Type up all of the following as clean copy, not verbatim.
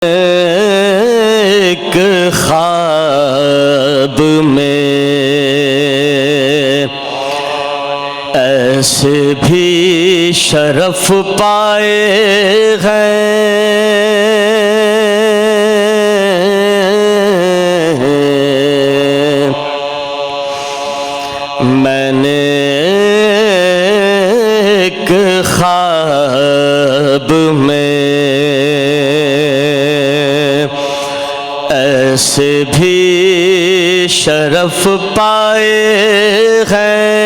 ایک خواب میں ایسے بھی شرف پائے ہیں، میں نے ایک خواب میں ایسے بھی شرف پائے ہیں،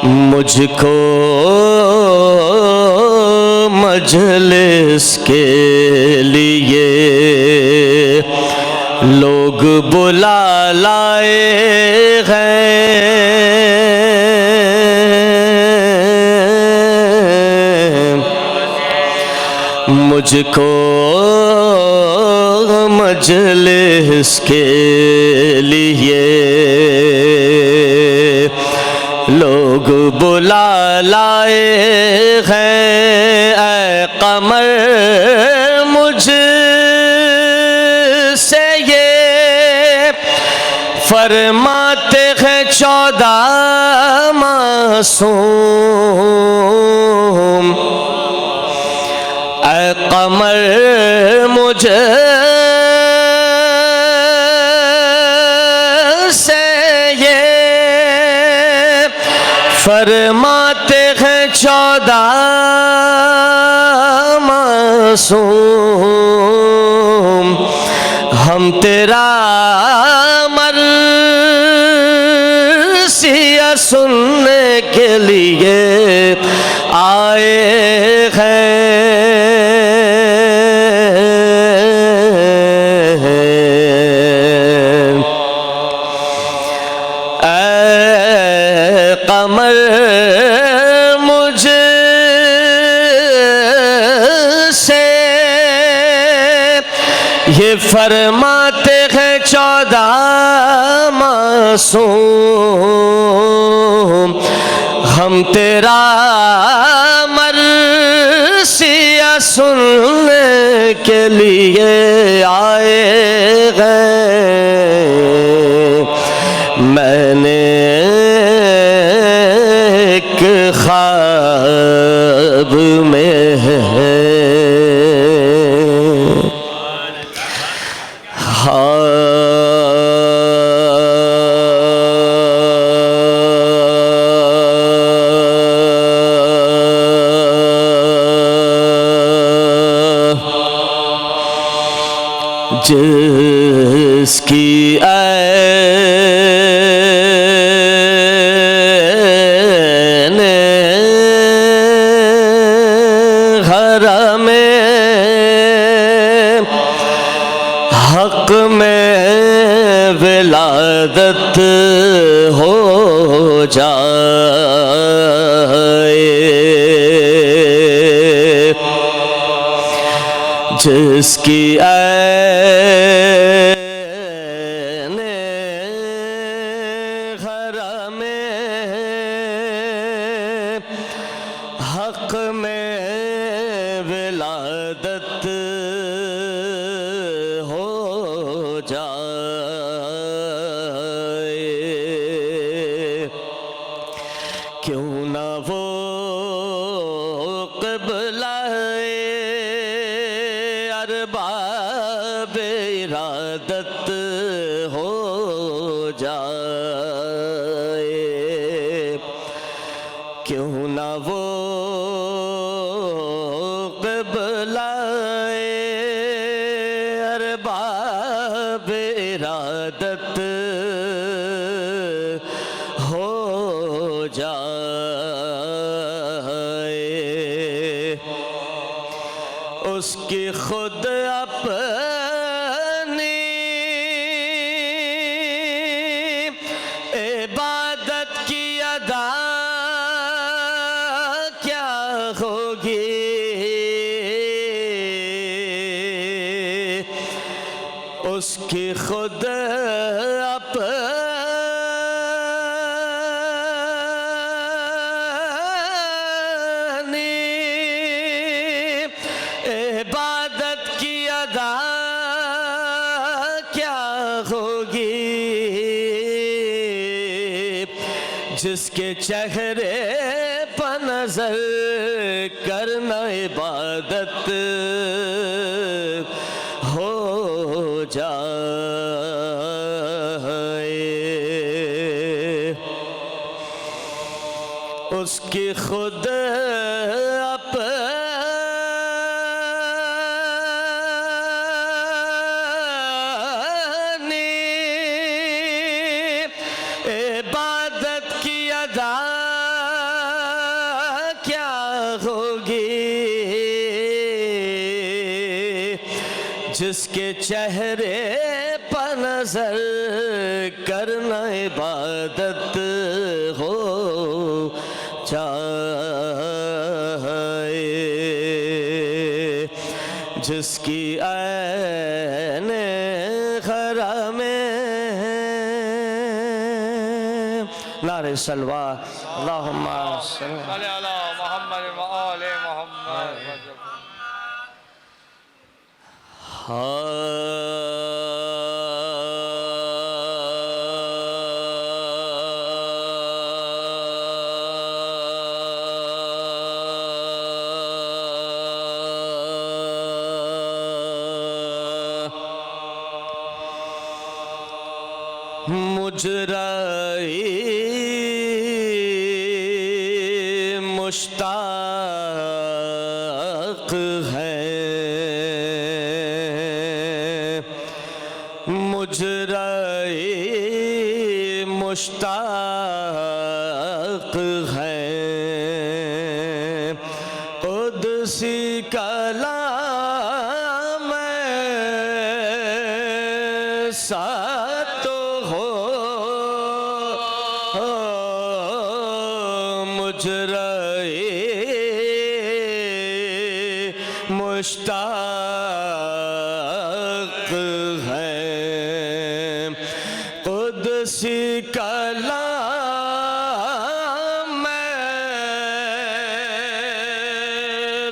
مجھ کو مجلس کے لیے لوگ بلا لائے ہیں، مجھ کو مجلس کے لیے لوگ بلا لائے ہیں، اے قمر مجھ سے یہ فرماتے ہیں 14 معصوم، اے قمر مجھ سے یہ فرماتے ہیں 14 معصوم، ہم تیرا مرثیہ سننے کے لیے آئے ہیں، قمر مجھ سے یہ فرماتے ہیں 14 معصوم، ہم تیرا مرثیہ سننے کے لیے آئے ہیں، میں نے ایک خواب میں جس کی عین حرم حق میں ولادت ہو جائے، جس کی عین حرم حق میں ولادت ہو جائے، کیوں نہ وہ قبلہ ارباب ارادت ہو جائے، کیوں نہ وہ قبلہ ارباب ارادت ہو جائے، اس کی خود اپنی عبادت کی ادا کیا ہوگی، اس کی خود اپنی جس کے چہرے پر نظر کرنا عبادت ہو جائے، اس کی خود عبادت کی ادا کیا ہوگی، جس کے چہرے پر نظر کرنا عبادت ہو جائے، جس کی عین خرا میں نعرہ سلوہ اللہم صلی علی محمد و آل محمد. مجرائی مشتاق ہے، مجرائی مشتاق ہے، قدسی کلام ساتھ مجرائی مشتاق ہے، قدسی کلام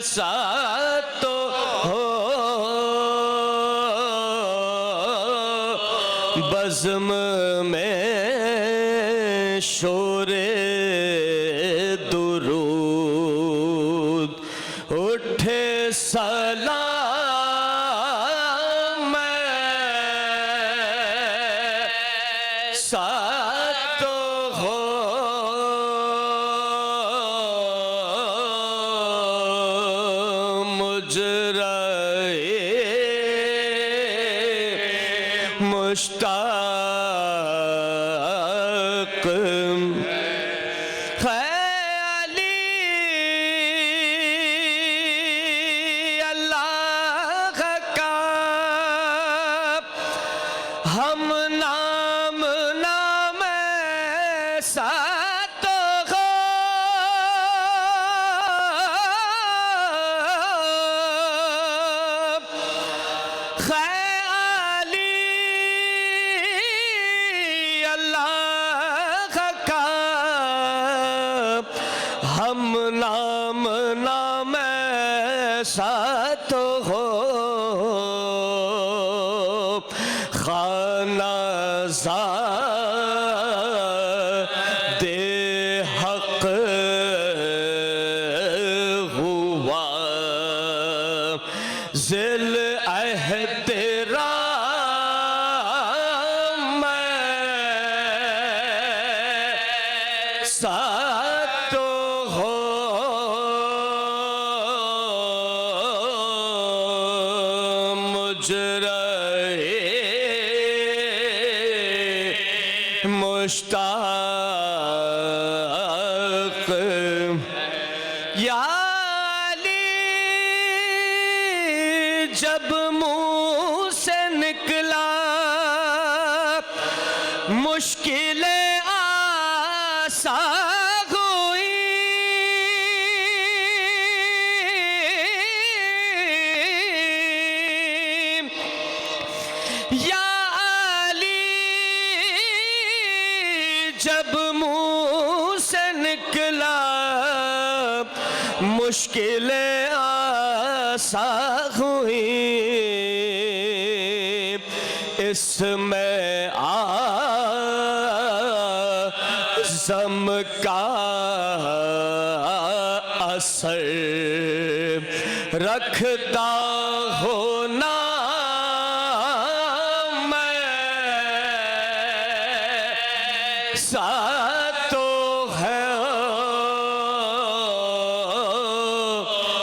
ساتھ ہو، بزم میں شور درود اٹھے سلام ساتھ ہو، مجرائی مشتاق ہم نام نام ساتھ ہو، خیالی اللہ کا ہم نام نام ساتھ ہو، خانہ زاد حق ہوا ذل احترام ساتھ ہو، مجرائی مشتاق یا علی، جب منہ سے نکلا مشکلیں آسان ہوئی، یا جب منہ سے نکلا مشکلیں آسان ہوئی، اس میں عزم رکھتا ہوں نام میں ساتھ تو ہے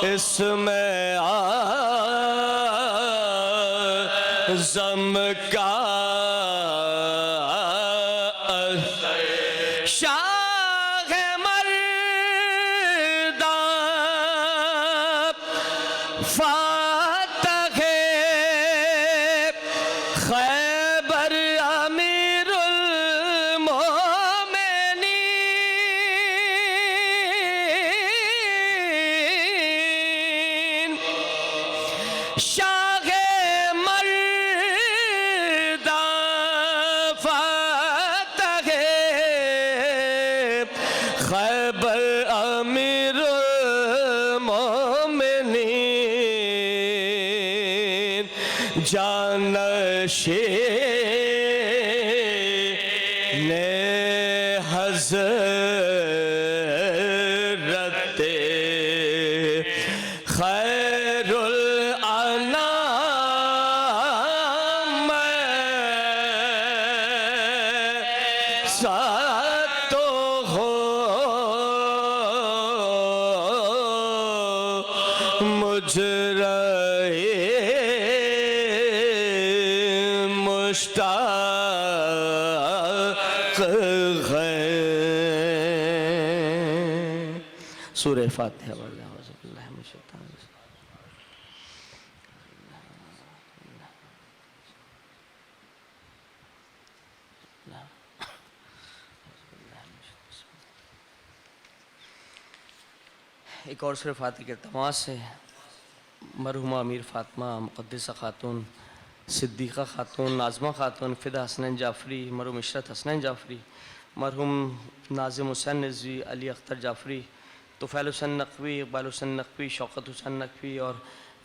اس میں اعظم کا شاہ مردان فاتح خیبر امیر المومنین شاہ مردان فاتح خیبر امیر المومنین جانشین حضرت خیر الانام ساتھ تو ہو مجرے مشتاق ہیں سورہ فاتحہ واللہ اعوذ باللہ من الشیطان الرجیم ایک اور سورہ فاتحہ کے التماس سے مرحومہ امیر فاطمہ مقدسہ خاتون صدیقہ خاتون ناظمہ خاتون فدا حسنین جعفری مرحوم عشرت حسنین جعفری مرحوم ناظم حسین نضوی علی اختر جعفری طفیل حسین نقوی اقبال حسین نقوی شوکت حسین نقوی اور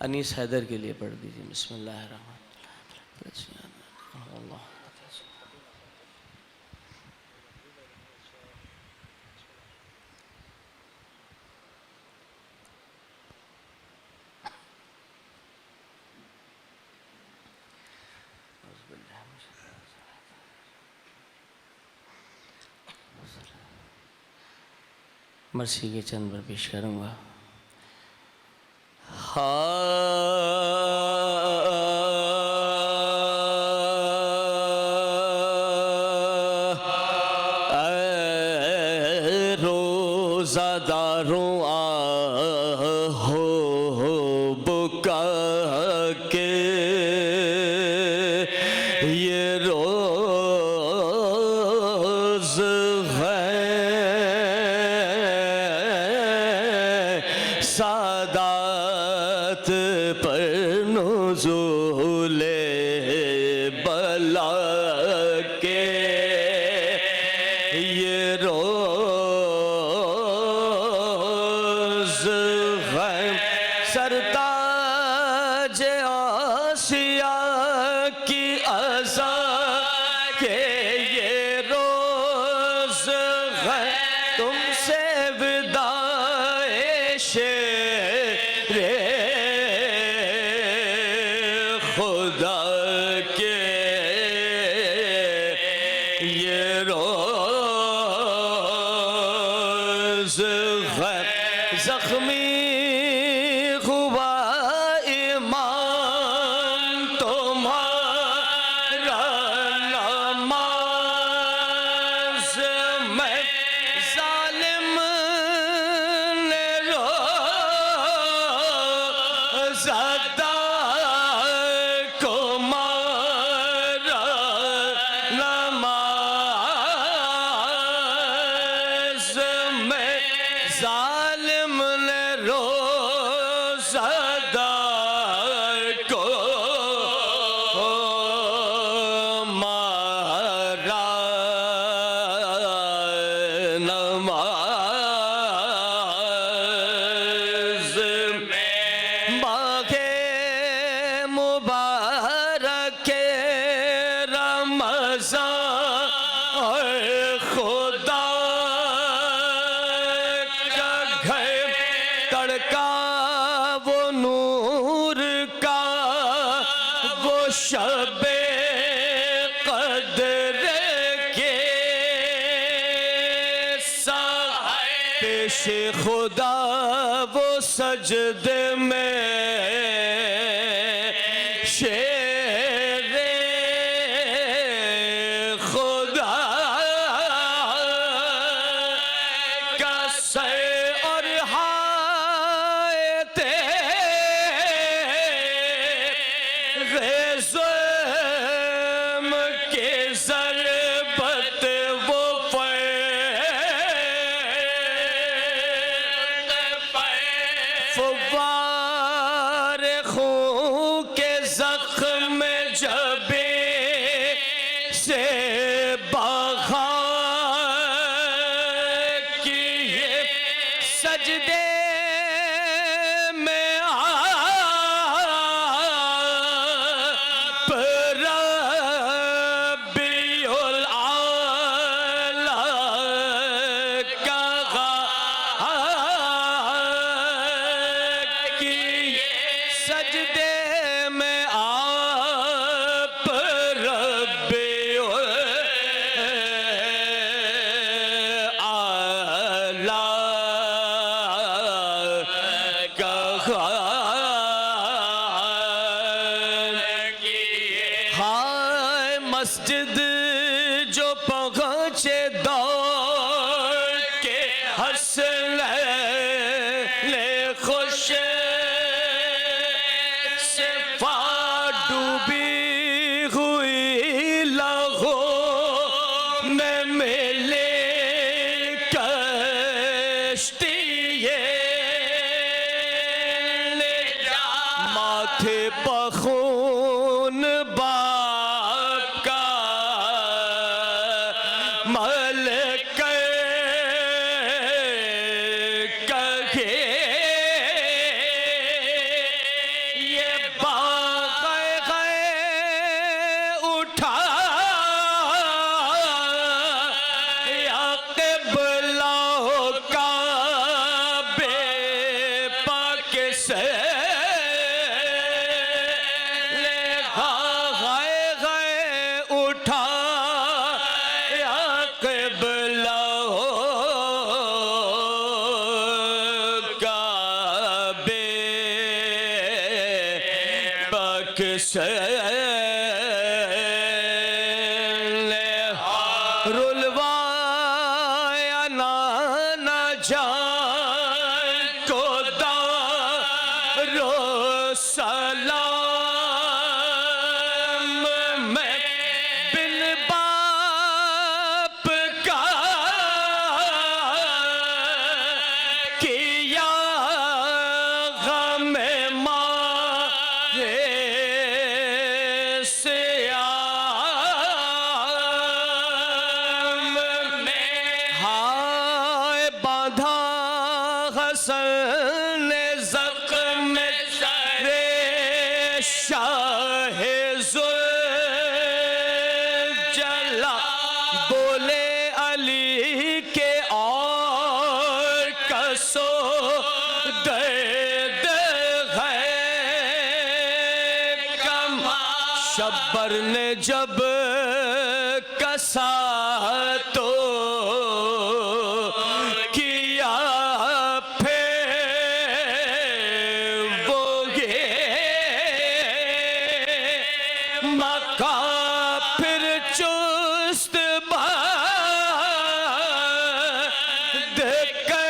انیس حیدر کے لیے پڑھ دیجیے بسم اللہ الرحمن الرحیم مرسی کے چند بار پیش کروں گا اے روزہ داروں آہو بکا کے یہ روز ہے سادات پر نزول بلا کے یہ روز ہے سرتاج آسیا کی عزا کے یہ روز ہے تم سے وداع شیر خدا کے یہ روز ہے زخمی ہوا ایمان تمہارا نماز میں ظالم نے روزدار کو مارا نماز میں ظالم نے روزدار کو مارا نماز میں ماہ مبارک رمضان خدا کا گھر تڑکا شب قدر کے ساتھ پیش خدا وہ سجدے میں شیر خدا کا سر اور ہائے غزم کے ضربت وہ فوار خون کے زخم جبے سے بغا کیے سجدے میں آپ ربی العالی کا سجدے میں آپ ربی اعلی کا ہائے مسجد جو پہنچے دوڑ کے حسنین خوش ڈوبی ہوئی لہو میں ملے کشتی ماتھے پخون باپ کا مل کہے یہ اٹھا یا قبلہ کعبے پاک سے اٹھا یا قبلہ کعبے پاک سے رلوایا نانا جان کو دارو سلام میں بن باپ کا کیا غم ماں سیام ہائے باندھا حسن زخم شاہ ذوالجلال بولے علی کے اور کسو درد ہے کم شبر نے جب کسا تو کیا پھر چست باد کے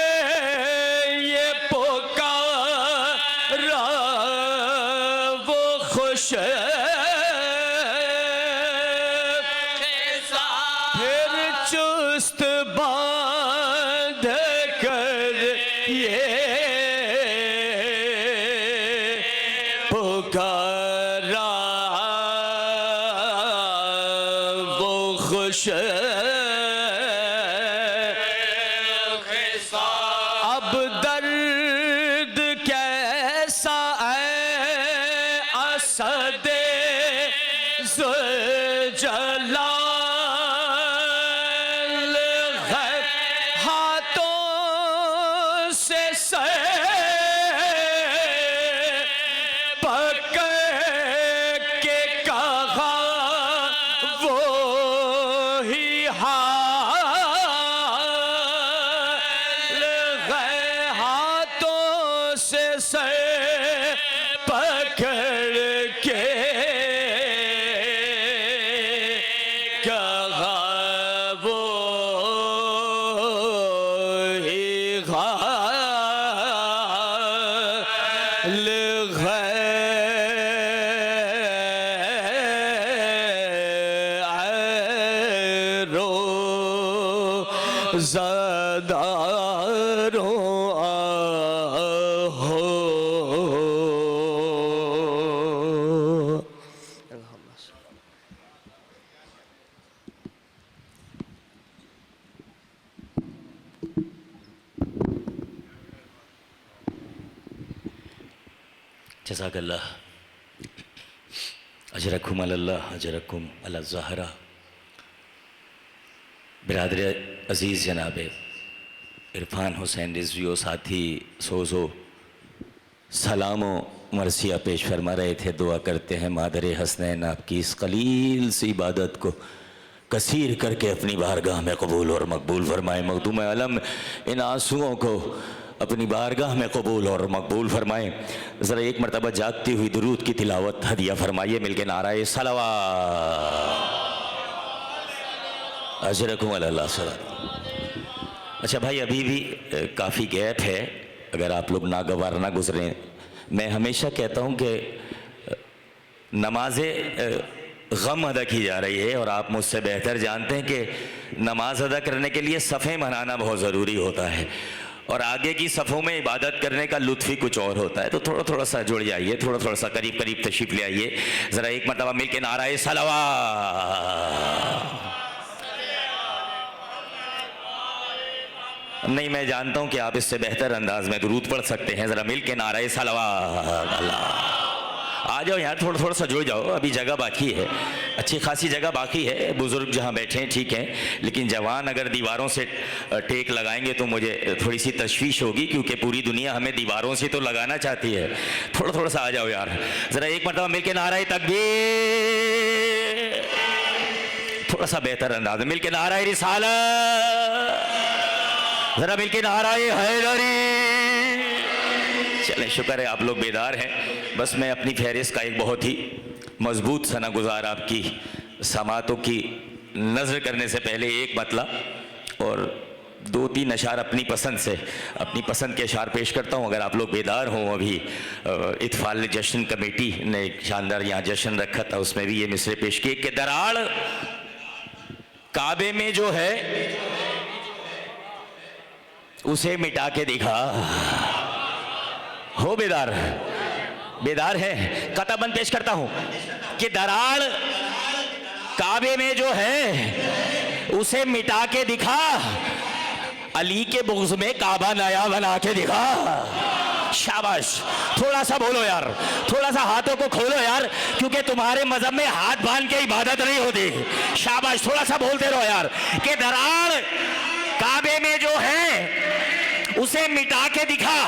یہ پکارا وہ خوش پھر چست باندھ کر یہ پکارا خوش اب درد کیسا ہے اسد ذوالجلال غیر ہاتھوں سے سر پکڑ کے کا پکڑ کے کہا وہ ہی غال غیرو زداروں آہو جزاک اللہ اجرکم اللہ اجرکم علی الزہرہ. برادر عزیز جناب عرفان حسین رضوی و ساتھی سوزو سلام و مرثیہ پیش فرما رہے تھے. دعا کرتے ہیں مادر حسنین آپ کی اس قلیل سی عبادت کو کثیر کر کے اپنی بارگاہ میں قبول اور مقبول فرمائے. مخدوم علم ان آنسوؤں کو اپنی بارگاہ میں قبول اور مقبول فرمائیں. ذرا ایک مرتبہ جاگتی ہوئی درود کی تلاوت ہدیہ فرمائیے مل کے نعرہ صلوات اجرکم اللہ صلوات. اچھا بھائی ابھی بھی کافی گیپ ہے, اگر آپ لوگ ناگوار نہ گزریں. میں ہمیشہ کہتا ہوں کہ نماز غم ادا کی جا رہی ہے اور آپ مجھ سے بہتر جانتے ہیں کہ نماز ادا کرنے کے لیے صفیں بنانا بہت ضروری ہوتا ہے اور آگے کی صفوں میں عبادت کرنے کا لطف ہی کچھ اور ہوتا ہے. تو تھوڑا سا جڑ جائیے, تھوڑا سا قریب تشریف لے آئیے. ذرا ایک مرتبہ مل کے نعرہ صلوات. نہیں میں جانتا ہوں کہ آپ اس سے بہتر انداز میں درود پڑھ سکتے ہیں. ذرا مل کے نعرہ صلوات. اللہ آ جاؤ یار, تھوڑا سا جڑ جاؤ, ابھی جگہ باقی ہے, اچھی خاصی جگہ باقی ہے. بزرگ جہاں بیٹھے ہیں ٹھیک ہیں, لیکن جوان اگر دیواروں سے ٹیک لگائیں گے تو مجھے تھوڑی سی تشویش ہوگی, کیونکہ پوری دنیا ہمیں دیواروں سے تو لگانا چاہتی ہے. تھوڑا سا آ جاؤ یار. ذرا ایک مرتبہ مل کے نعرہ تکبیر, تھوڑا سا بہتر انداز میں مل کے نعرہ رسالت, ذرا مل کے نعرہ حیدری. چلیں شکر ہے آپ لوگ بیدار ہیں. بس میں اپنی فہرست کا ایک بہت ہی مضبوط ثنا گزار آپ کی سماعتوں کی نظر کرنے سے پہلے ایک مطلب اور 2-3 اشعار اپنی پسند کے اشعار پیش کرتا ہوں. اگر آپ لوگ بیدار ہوں, ابھی اطفال جشن کمیٹی نے ایک شاندار یہاں جشن رکھا تھا, اس میں بھی یہ مصرے پیش کیے کہ دراڑ کعبے میں جو ہے اسے مٹا کے دکھا. ہو بیدار ہے. قطع بند پیش کرتا ہوں کہ دراڑ کعبے میں جو ہے اسے مٹا کے دکھا, علی کے بغض میں کعبہ نیا بنا کے دکھا. شاباش, تھوڑا سا بولو یار, تھوڑا سا ہاتھوں کو کھولو یار, کیونکہ تمہارے مذہب میں ہاتھ باندھ کے عبادت نہیں ہوتی. شاباش, تھوڑا سا بولتے رہو یار کہ دراڑ کعبے میں جو ہے اسے مٹا کے دکھا,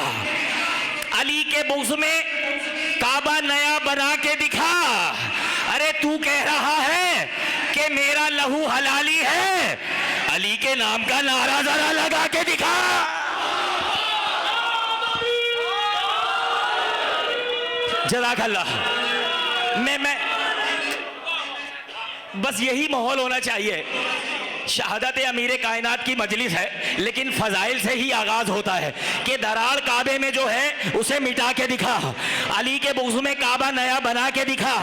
علی کے بغض میں کعبہ نیا بنا کے دکھا. ارے تو کہہ رہا ہے کہ میرا لہو حلالی ہے, علی کے نام کا نعرہ ذرا لگا کے دکھا. جزاک اللہ. میں بس یہی ماحول ہونا چاہیے. شہادت امیر کائنات کی مجلس ہے, لیکن فضائل سے ہی آغاز ہوتا ہے کہ دراڑ کعبے میں جو ہے اسے مٹا کے دکھا, علی کے بغض میں کعبہ نیا بنا کے دکھا.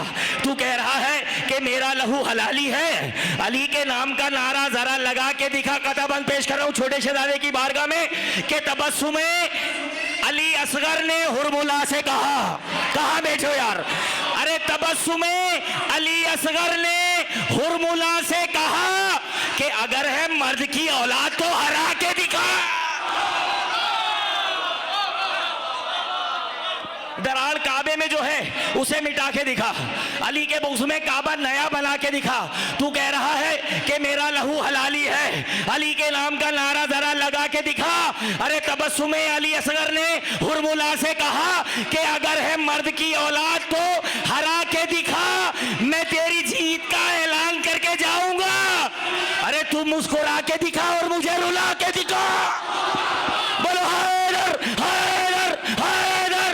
تو کہہ رہا ہے کہ میرا لہو حلالی ہے, علی کے نام کا نعرہ ذرا لگا کے دکھا. قطع بند پیش کر رہا ہوں چھوٹے شہزادے کی بارگاہ میں کہ تبسم علی اصغر نے ہرملا سے کہا بیٹھو یار. ارے تبسم علی اصغر نے ہرملا سے کہا کہ اگر ہے مرد کی اولاد تو ہرا کے دکھا. دراڑ کعبے میں جو ہے اسے مٹا کے دکھا, علی کے بغض میں کعبہ نیا بنا کے دکھا. تو کہہ رہا ہے کہ میرا لہو حلالی ہے, علی کے نام کا نعرہ ذرا لگا کے دکھا. ارے تبسم علی اصغر نے ہرملا سے کہا کہ اگر ہے مرد کی اولاد تو ہرا کے دکھا, میں تیری جیت کا اعلان کر کے جاؤں گا. ارے تو مسکرا کے دکھا اور مجھے رلا کے دکھا. بولو حیدر حیدر حیدر.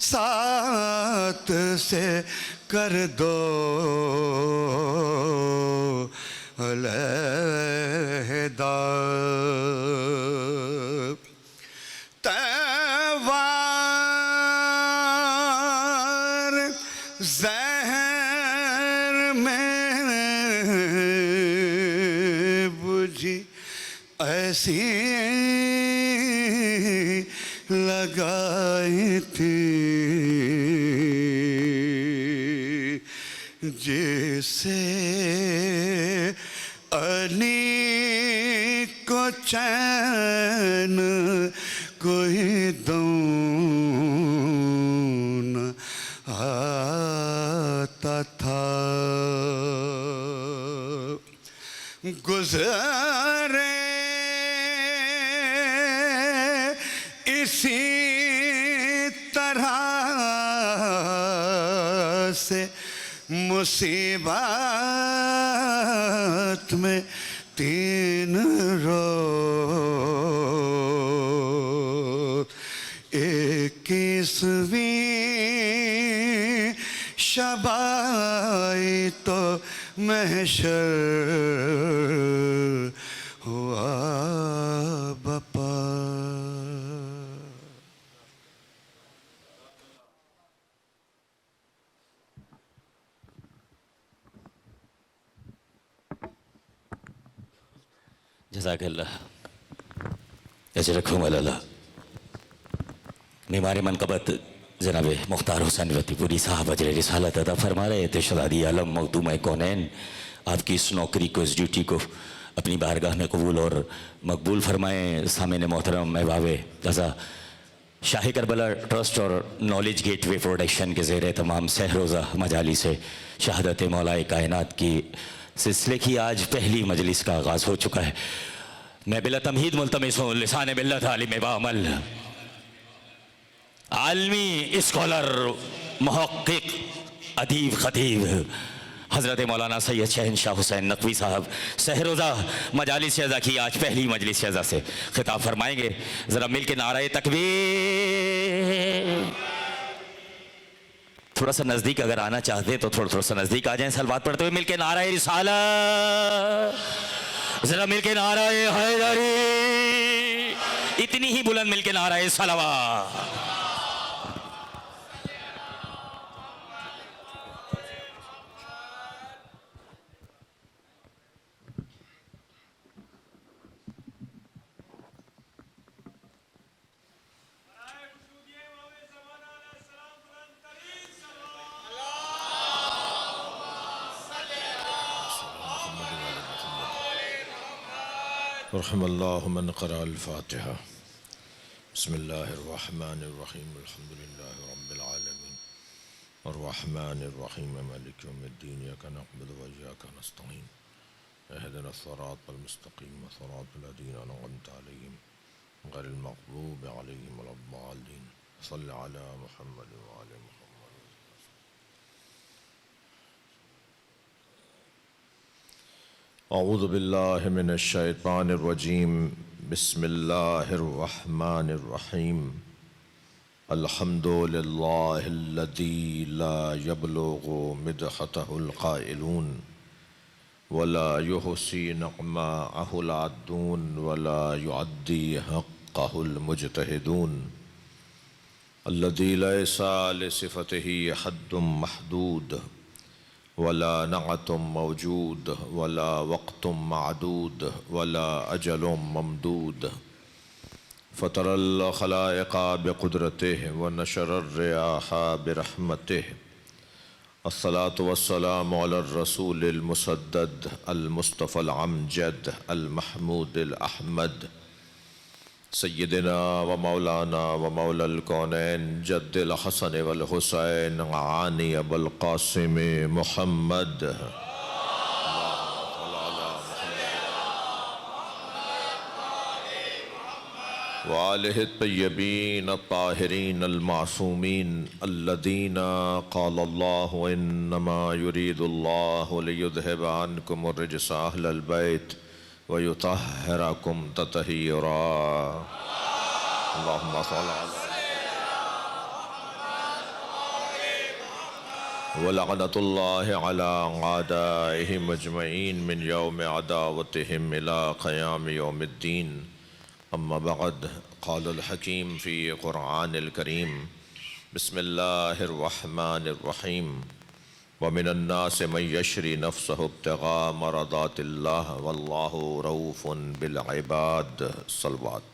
ساتھ سے کر دو علیحدہ تیوار زہر میں بجھی ایسی لگائی تھی جیسے علی کو چین کوئی دم نہ آتا تھا گزرے اسی طرح سے مصیبت میں 3 روز 21ویں شب آئی تو محشر ہوا بپا جزاک اللہ اجرکم اللہ معمار منقبت جناب مختار حسین رتی پوری صاحب اجر رسالت عطا فرما رہے تھے شہزادی عالم مخدوم کونین آپ کی اس نوکری کو اس ڈیوٹی کو اپنی بارگاہ میں قبول اور مقبول فرمائیں سامعین محترم احباب رضا شاہ کربلا ٹرسٹ اور نالج گیٹ وے پروڈکشن کے زیر تمام سہ روزہ مجالس سے شہادت مولا کائنات کی سلسلے کی آج پہلی مجلس کا آغاز ہو چکا ہے میں بلا تمہید ملتمس ہوں لسان ملت عالم باعمل عالمی اسکالر محقق ادیب خطیب حضرت مولانا سید شہنشاہ حسین نقوی صاحب سہروزہ مجالس اعزا کی آج پہلی مجلس اعزا سے خطاب فرمائیں گے ذرا مل کے نعرہ تکبیر تھوڑا سا نزدیک اگر آنا چاہتے ہیں تو تھوڑا سا نزدیک آ جائیں سلوات پڑھتے ہوئے مل کے نعرہ رسالت ذرا مل کے نعرہ حیدری اتنی ہی بلند مل کے نعرہ صلوات رحم اللہ من قرأ الفاتحہ بسم اللہ الرحمن الرحیم الحمد للہ رب العالمین الرحمن الرحیم مالک یوم الدین ایاک نعبد و ایاک نستعین اہدنا الصراط المستقیم صراط الذین انعمت علیہم غیر المغضوب علیہم ولا الضالین صلی علی محمد وعلی محمد اعوذ باللہ من الشیطان الرجیم بسم اللہ الرحمن الرحیم الحمد للہ الذی لا یبلغ مدحتہ القائلون ولا یحصی نعماءہ العدون ولا یعدی حقہ المجتہدون الذی لیس لصفتہ حد محدود ولا نعت موجود ولا وقت معدود ولا أجل ممدود فطر الخلائق بقدرته ونشر الرياح برحمته الصلاة والسلام على الرسول المسدد المصطفى العمجد المحمود الأحمد سيدنا ومولانا ومولى الكونين جد الحسن والحسين عاني أبو القاسم محمد وآله الطيبين الطاهرين المعصومين الذين قال الله إنما يريد الله ليذهب عنكم الرجس أهل البيت ويطهركم تطهيرا اللهم صل على ولعنة الله على أعدائهم أجمعين من يوم عداوتهم إلى قيام يوم الدين. أما بعد، قال الحكيم في قرآن الكريم: بسم الله الرحمن الرحيم. ومن الناس من يشري نفسه ابتغاء مرضات الله والله رؤوف بالعباد. صلوات.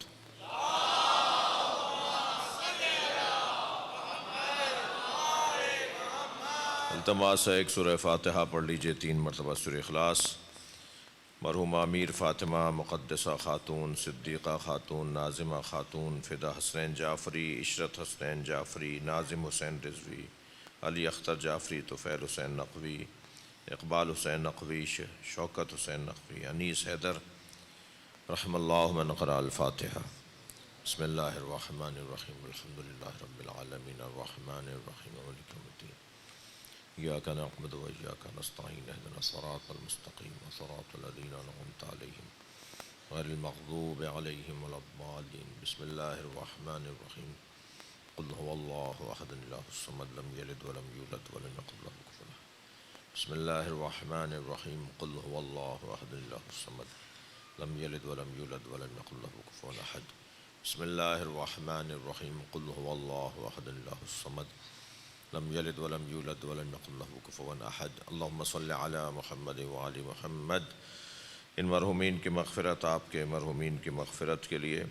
التماس ہے ایک سورہ فاتحہ پڑھ لیجئے 3 مرتبہ سورہ اخلاص. مرحومہ امیر فاطمہ مقدسہ خاتون، صدیقہ خاتون، ناظمہ خاتون، فدا حسنین جعفری، عشرت حسنین جعفری، ناظم حسین رضوی، علی اختر جعفری، طفیل حسین نقوی، اقبال حسین نقوی، شوکت حسین نقوی، انیس حیدر، رحم اللہ من قرأ الفاتحہ. بسم اللہ الرحمن الرحیم. الحمدللہ رب العالمین الرحمن الرحیم مالک یوم الدین. إياك نعبد وإياك نستعين اهدنا الصراط المستقيم صراط الذين أنعمت عليهم غير المغضوب عليهم ولا الضالين. بسم الله الرحمن الرحيم. قل هو الله أحد الله الصمد لم يلد ولم يولد ولم يكن له كفوا أحد. بسم الله الرحمن الرحيم. قل هو الله أحد الله الصمد لم يلد ولم يولد ولم يكن له كفوا أحد. بسم الله الرحمن الرحيم. قل هو الله أحد الله الصمد لم يلد ولم يولد ولم يكن له كفوا أحد. اللهم صل على محمد وعلى محمد. ان مرحومین کی مغفرت، آپ کے مرحومین کی مغفرت کے لیے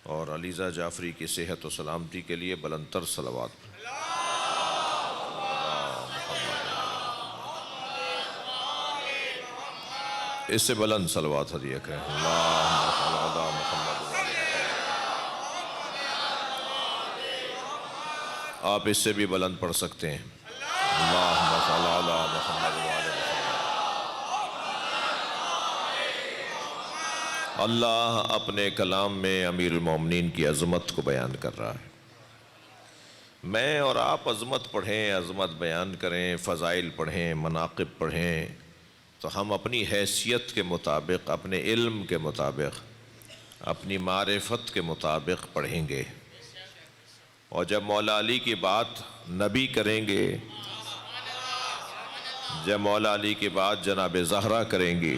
اور علیزہ جعفری کی صحت و سلامتی کے لیے بلندتر صلوات. اس سے بلند صلوات ہدیہ کریں. اللہم صل علی محمد. آپ اس سے بھی بلند پڑھ سکتے ہیں. اللہم صل علی محمد وعلی محمد. اللہ اپنے کلام میں امیر المومنین کی عظمت کو بیان کر رہا ہے. میں اور آپ عظمت پڑھیں، عظمت بیان کریں، فضائل پڑھیں، مناقب پڑھیں تو ہم اپنی حیثیت کے مطابق، اپنے علم کے مطابق، اپنی معرفت کے مطابق پڑھیں گے. اور جب مولا علی کی بات نبی کریں گے، جب مولا علی کی بات جناب زہرا کریں گی،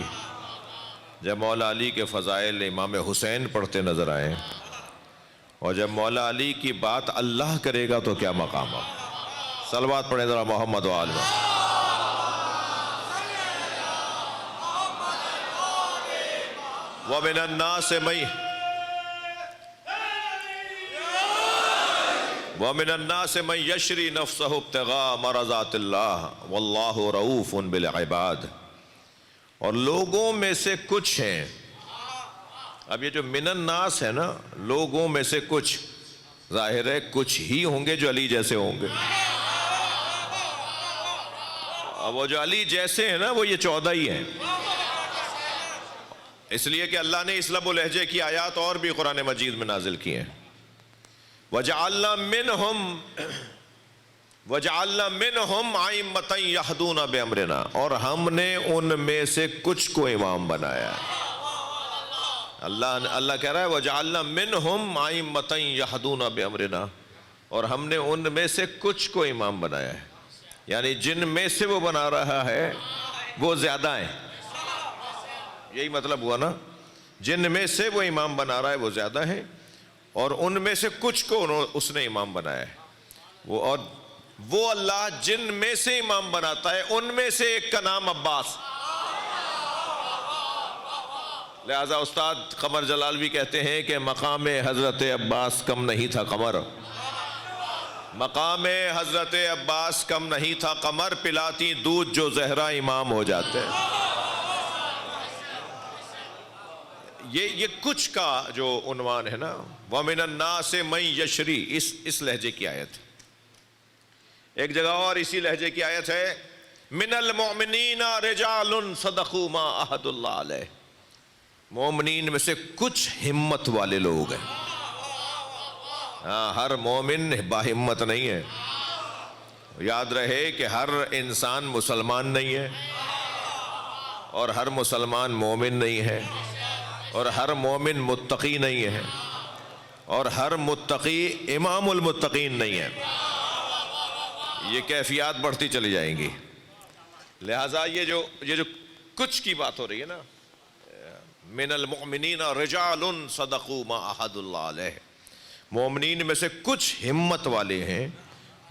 جب مولا علی کے فضائل امام حسین پڑھتے نظر آئیں، اور جب مولا علی کی بات اللہ کرے گا تو کیا مقام ہے. صلوات پڑھیں ذرا محمد و آل محمد. وَمِنَ النَّاسِ مَن يَشْرِي نَفْسَهُ ابْتِغَاءَ مَرْضَاتِ اللَّهِ وَاللَّهُ رَؤُوفٌ بِالْعِبَادِ. اور لوگوں میں سے کچھ ہیں، اب یہ جو من الناس ہے نا، لوگوں میں سے کچھ، ظاہر ہے کچھ ہی ہوں گے جو علی جیسے ہوں گے. اب وہ جو علی جیسے ہیں نا وہ یہ 14 ہی ہیں. اس لیے کہ اللہ نے اس لب و لہجے کی آیات اور بھی قرآن مجید میں نازل کی ہیں. وَجَعَلْنَا مِنْهُمْ أَئِمَّةً يَهْدُونَ بِأَمْرِنَا. اور ہم نے ان میں سے کچھ کو امام بنایا ہے. اللہ کہہ رہا ہے وَجَعَلْنَا مِنْهُمْ أَئِمَّةً يَهْدُونَ بِأَمْرِنَا. اور ہم نے ان میں سے کچھ کو امام بنایا ہے. یعنی جن میں سے وہ بنا رہا ہے وہ زیادہ ہیں. یہی مطلب ہوا نا، جن میں سے وہ امام بنا رہا ہے وہ زیادہ ہیں، اور ان میں سے کچھ کو اس نے امام بنایا ہے. اور وہ اللہ جن میں سے امام بناتا ہے ان میں سے ایک کا نام عباس. لہذا استاد قمر جلال بھی کہتے ہیں کہ مقام حضرت عباس کم نہیں تھا قمر. مقام حضرت عباس کم نہیں تھا قمر، پلاتی دودھ جو زہرا امام ہو جاتے. یہ کچھ کا جو عنوان ہے نا، وَمِنَ النَّاسِ مَن يَشْرِي، اس لہجے کی آیت. ایک جگہ اور اسی لہجے کی آیت ہے مِنَ الْمُؤْمِنِينَ رِجَالٌ صَدَقُوا مَا عَهَدُوا اللَّهَ عَلَيْهِ. مومنین میں سے کچھ ہمت والے لوگ ہیں. ہر مومن باہمت نہیں ہے. یاد رہے کہ ہر انسان مسلمان نہیں ہے، اور ہر مسلمان مومن نہیں ہے، اور ہر مومن متقی نہیں ہے، اور ہر متقی امام المتقین نہیں ہے. یہ کیفیات بڑھتی چلی جائیں گی. لہٰذا یہ جو کچھ کی بات ہو رہی ہے نا، من المؤمنین رجال صدقوا ما عاہدوا اللہ علیہ، مومنین میں سے کچھ ہمت والے ہیں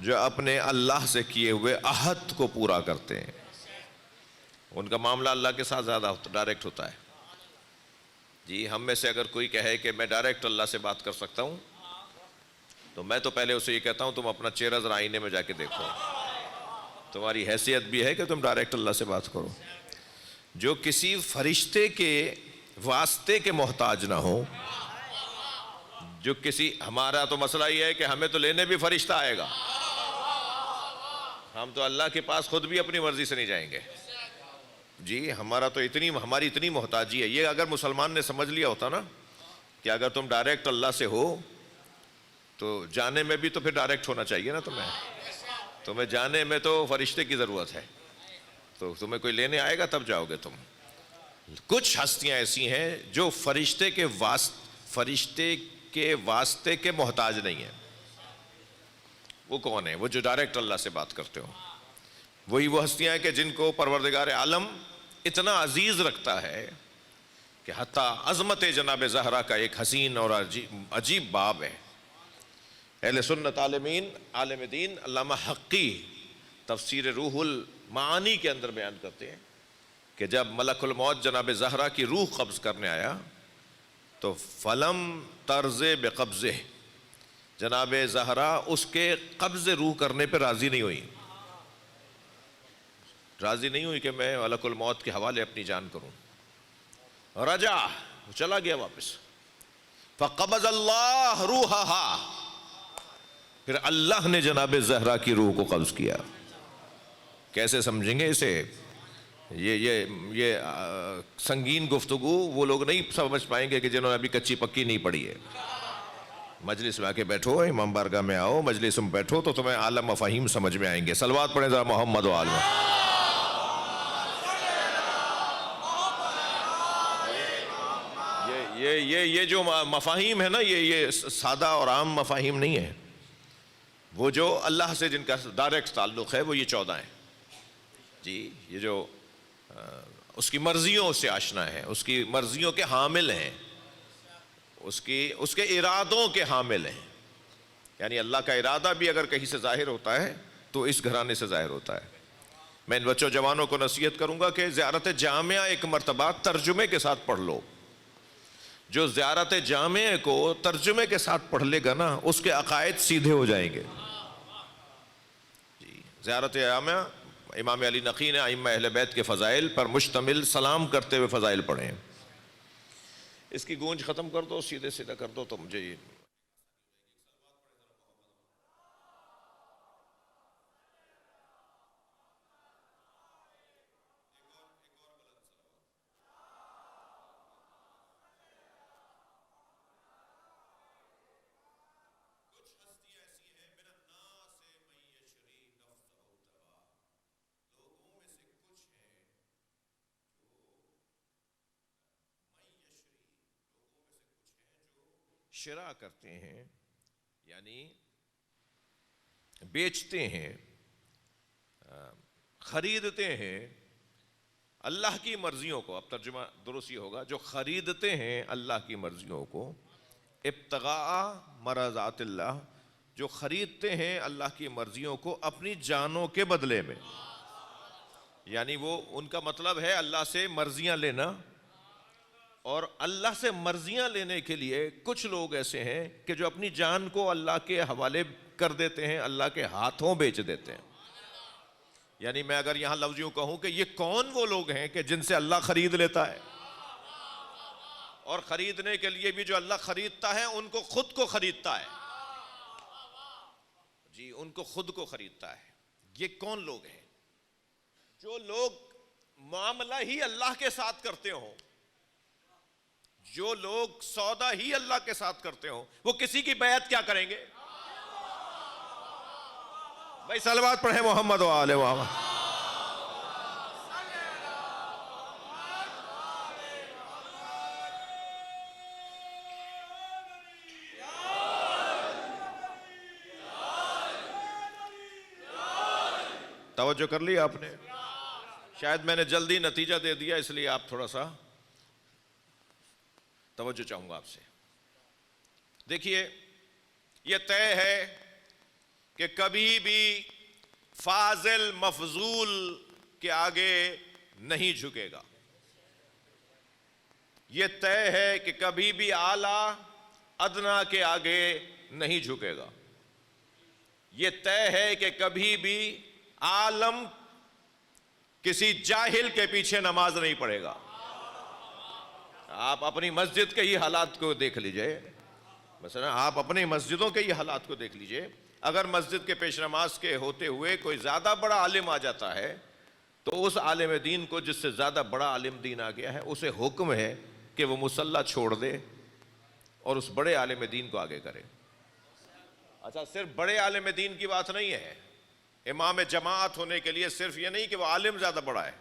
جو اپنے اللہ سے کیے ہوئے عہد کو پورا کرتے ہیں. ان کا معاملہ اللہ کے ساتھ زیادہ ڈائریکٹ ہوتا ہے. جی ہم میں سے اگر کوئی کہے کہ میں ڈائریکٹ اللہ سے بات کر سکتا ہوں، تو میں تو پہلے اسے یہ کہتا ہوں تم اپنا چہرہ ذرا آئینے میں جا کے دیکھو، تمہاری حیثیت بھی ہے کہ تم ڈائریکٹ اللہ سے بات کرو. جو کسی فرشتے کے واسطے کے محتاج نہ ہو، جو کسی، ہمارا تو مسئلہ یہ ہے کہ ہمیں تو لینے بھی فرشتہ آئے گا، ہم تو اللہ کے پاس خود بھی اپنی مرضی سے نہیں جائیں گے. جی ہماری اتنی محتاجی ہے. یہ اگر مسلمان نے سمجھ لیا ہوتا نا کہ اگر تم ڈائریکٹ اللہ سے ہو تو جانے میں بھی تو پھر ڈائریکٹ ہونا چاہیے نا. تمہیں جانے میں تو فرشتے کی ضرورت ہے، تو تمہیں کوئی لینے آئے گا تب جاؤ گے تم. کچھ ہستیاں ایسی ہیں جو فرشتے کے واسطے کے محتاج نہیں ہیں. وہ کون ہیں؟ وہ جو ڈائریکٹ اللہ سے بات کرتے ہو. وہی وہ ہستیاں ہیں کہ جن کو پروردگار عالم اتنا عزیز رکھتا ہے کہ حتیٰ عظمت جناب زہرا کا ایک حسین اور عجیب باب ہے. اہل سنت عالم دین علامہ حقی تفسیر روح المعانی کے اندر بیان کرتے ہیں کہ جب ملک الموت جناب زہرا کی روح قبض کرنے آیا تو فلم طرز بقبضہ، جناب زہرا اس کے قبض روح کرنے پہ راضی نہیں ہوئی کہ میں ملک الموت کے حوالے اپنی جان کروں. رجع، چلا گیا واپس. فقبض اللہ روحہا، پھر اللہ نے جناب زہرا کی روح کو قبض کیا. کیسے سمجھیں گے اسے؟ یہ سنگین گفتگو وہ لوگ نہیں سمجھ پائیں گے کہ جنہوں نے ابھی کچی پکی نہیں پڑھی ہے. مجلس میں آ کے بیٹھو، امام بارگاہ میں آؤ، مجلس میں بیٹھو تو تمہیں اعلیٰ مفاہیم سمجھ میں آئیں گے. صلوات پڑھیں ذرا محمد و آل محمد. یہ جو مفاہیم ہے نا، یہ سادہ اور عام مفاہیم نہیں ہے. وہ جو اللہ سے جن کا ڈائریکٹ تعلق ہے وہ یہ 14 ہیں. جی یہ جو اس کی مرضیوں سے آشنا ہے، اس کی مرضیوں کے حامل ہیں، اس کے ارادوں کے حامل ہیں. یعنی اللہ کا ارادہ بھی اگر کہیں سے ظاہر ہوتا ہے تو اس گھرانے سے ظاہر ہوتا ہے. میں ان بچوں جوانوں کو نصیحت کروں گا کہ زیارت جامعہ ایک مرتبہ ترجمے کے ساتھ پڑھ لو. جو زیارت جامعہ کو ترجمے کے ساتھ پڑھ لے گا نا، اس کے عقائد سیدھے ہو جائیں گے. جی زیارت جامعہ امام علی نقی نے ائمہ اہل بیت کے فضائل پر مشتمل سلام کرتے ہوئے فضائل پڑھے ہیں. اس کی گونج ختم کر دو، سیدھے سیدھا کر دو تو مجھے یہ شرا کرتے ہیں، یعنی بیچتے ہیں، خریدتے ہیں اللہ کی مرضیوں کو. اب ترجمہ درست یہ ہوگا، جو خریدتے ہیں اللہ کی مرضیوں کو، ابتغاء مرضات اللہ، جو خریدتے ہیں اللہ کی مرضیوں کو اپنی جانوں کے بدلے میں. یعنی وہ ان کا مطلب ہے اللہ سے مرضیاں لینا. اور اللہ سے مرضیاں لینے کے لیے کچھ لوگ ایسے ہیں کہ جو اپنی جان کو اللہ کے حوالے کر دیتے ہیں، اللہ کے ہاتھوں بیچ دیتے ہیں. یعنی میں اگر یہاں لفظ یوں کہوں کہ یہ کون وہ لوگ ہیں کہ جن سے اللہ خرید لیتا ہے، اور خریدنے کے لیے بھی جو اللہ خریدتا ہے ان کو خود کو خریدتا ہے. جی ان کو خود کو خریدتا ہے. یہ کون لوگ ہیں؟ جو لوگ معاملہ ہی اللہ کے ساتھ کرتے ہوں، جو لوگ سودا ہی اللہ کے ساتھ کرتے ہوں، وہ کسی کی بیعت کیا کریں گے؟ بھائی صلوات پڑھیں محمد و آل محمد. توجہ کر لی آپ نے؟ شاید میں نے جلدی نتیجہ دے دیا، اس لیے آپ تھوڑا سا توجہ چاہوں گا آپ سے۔ دیکھیے، یہ طے ہے کہ کبھی بھی فاضل مفضول کے آگے نہیں جھکے گا۔ یہ طے ہے کہ کبھی بھی اعلیٰ ادنا کے آگے نہیں جھکے گا۔ یہ طے ہے کہ کبھی بھی عالم کسی جاہل کے پیچھے نماز نہیں پڑھے گا۔ آپ اپنی مسجد کے ہی حالات کو دیکھ لیجئے، مثلا آپ اپنی مسجدوں کے ہی حالات کو دیکھ لیجئے۔ اگر مسجد کے پیش نماز کے ہوتے ہوئے کوئی زیادہ بڑا عالم آ جاتا ہے تو اس عالم دین کو، جس سے زیادہ بڑا عالم دین آ گیا ہے، اسے حکم ہے کہ وہ مصلی چھوڑ دے اور اس بڑے عالم دین کو آگے کرے۔ اچھا، صرف بڑے عالم دین کی بات نہیں ہے، امام جماعت ہونے کے لیے صرف یہ نہیں کہ وہ عالم زیادہ بڑا ہے،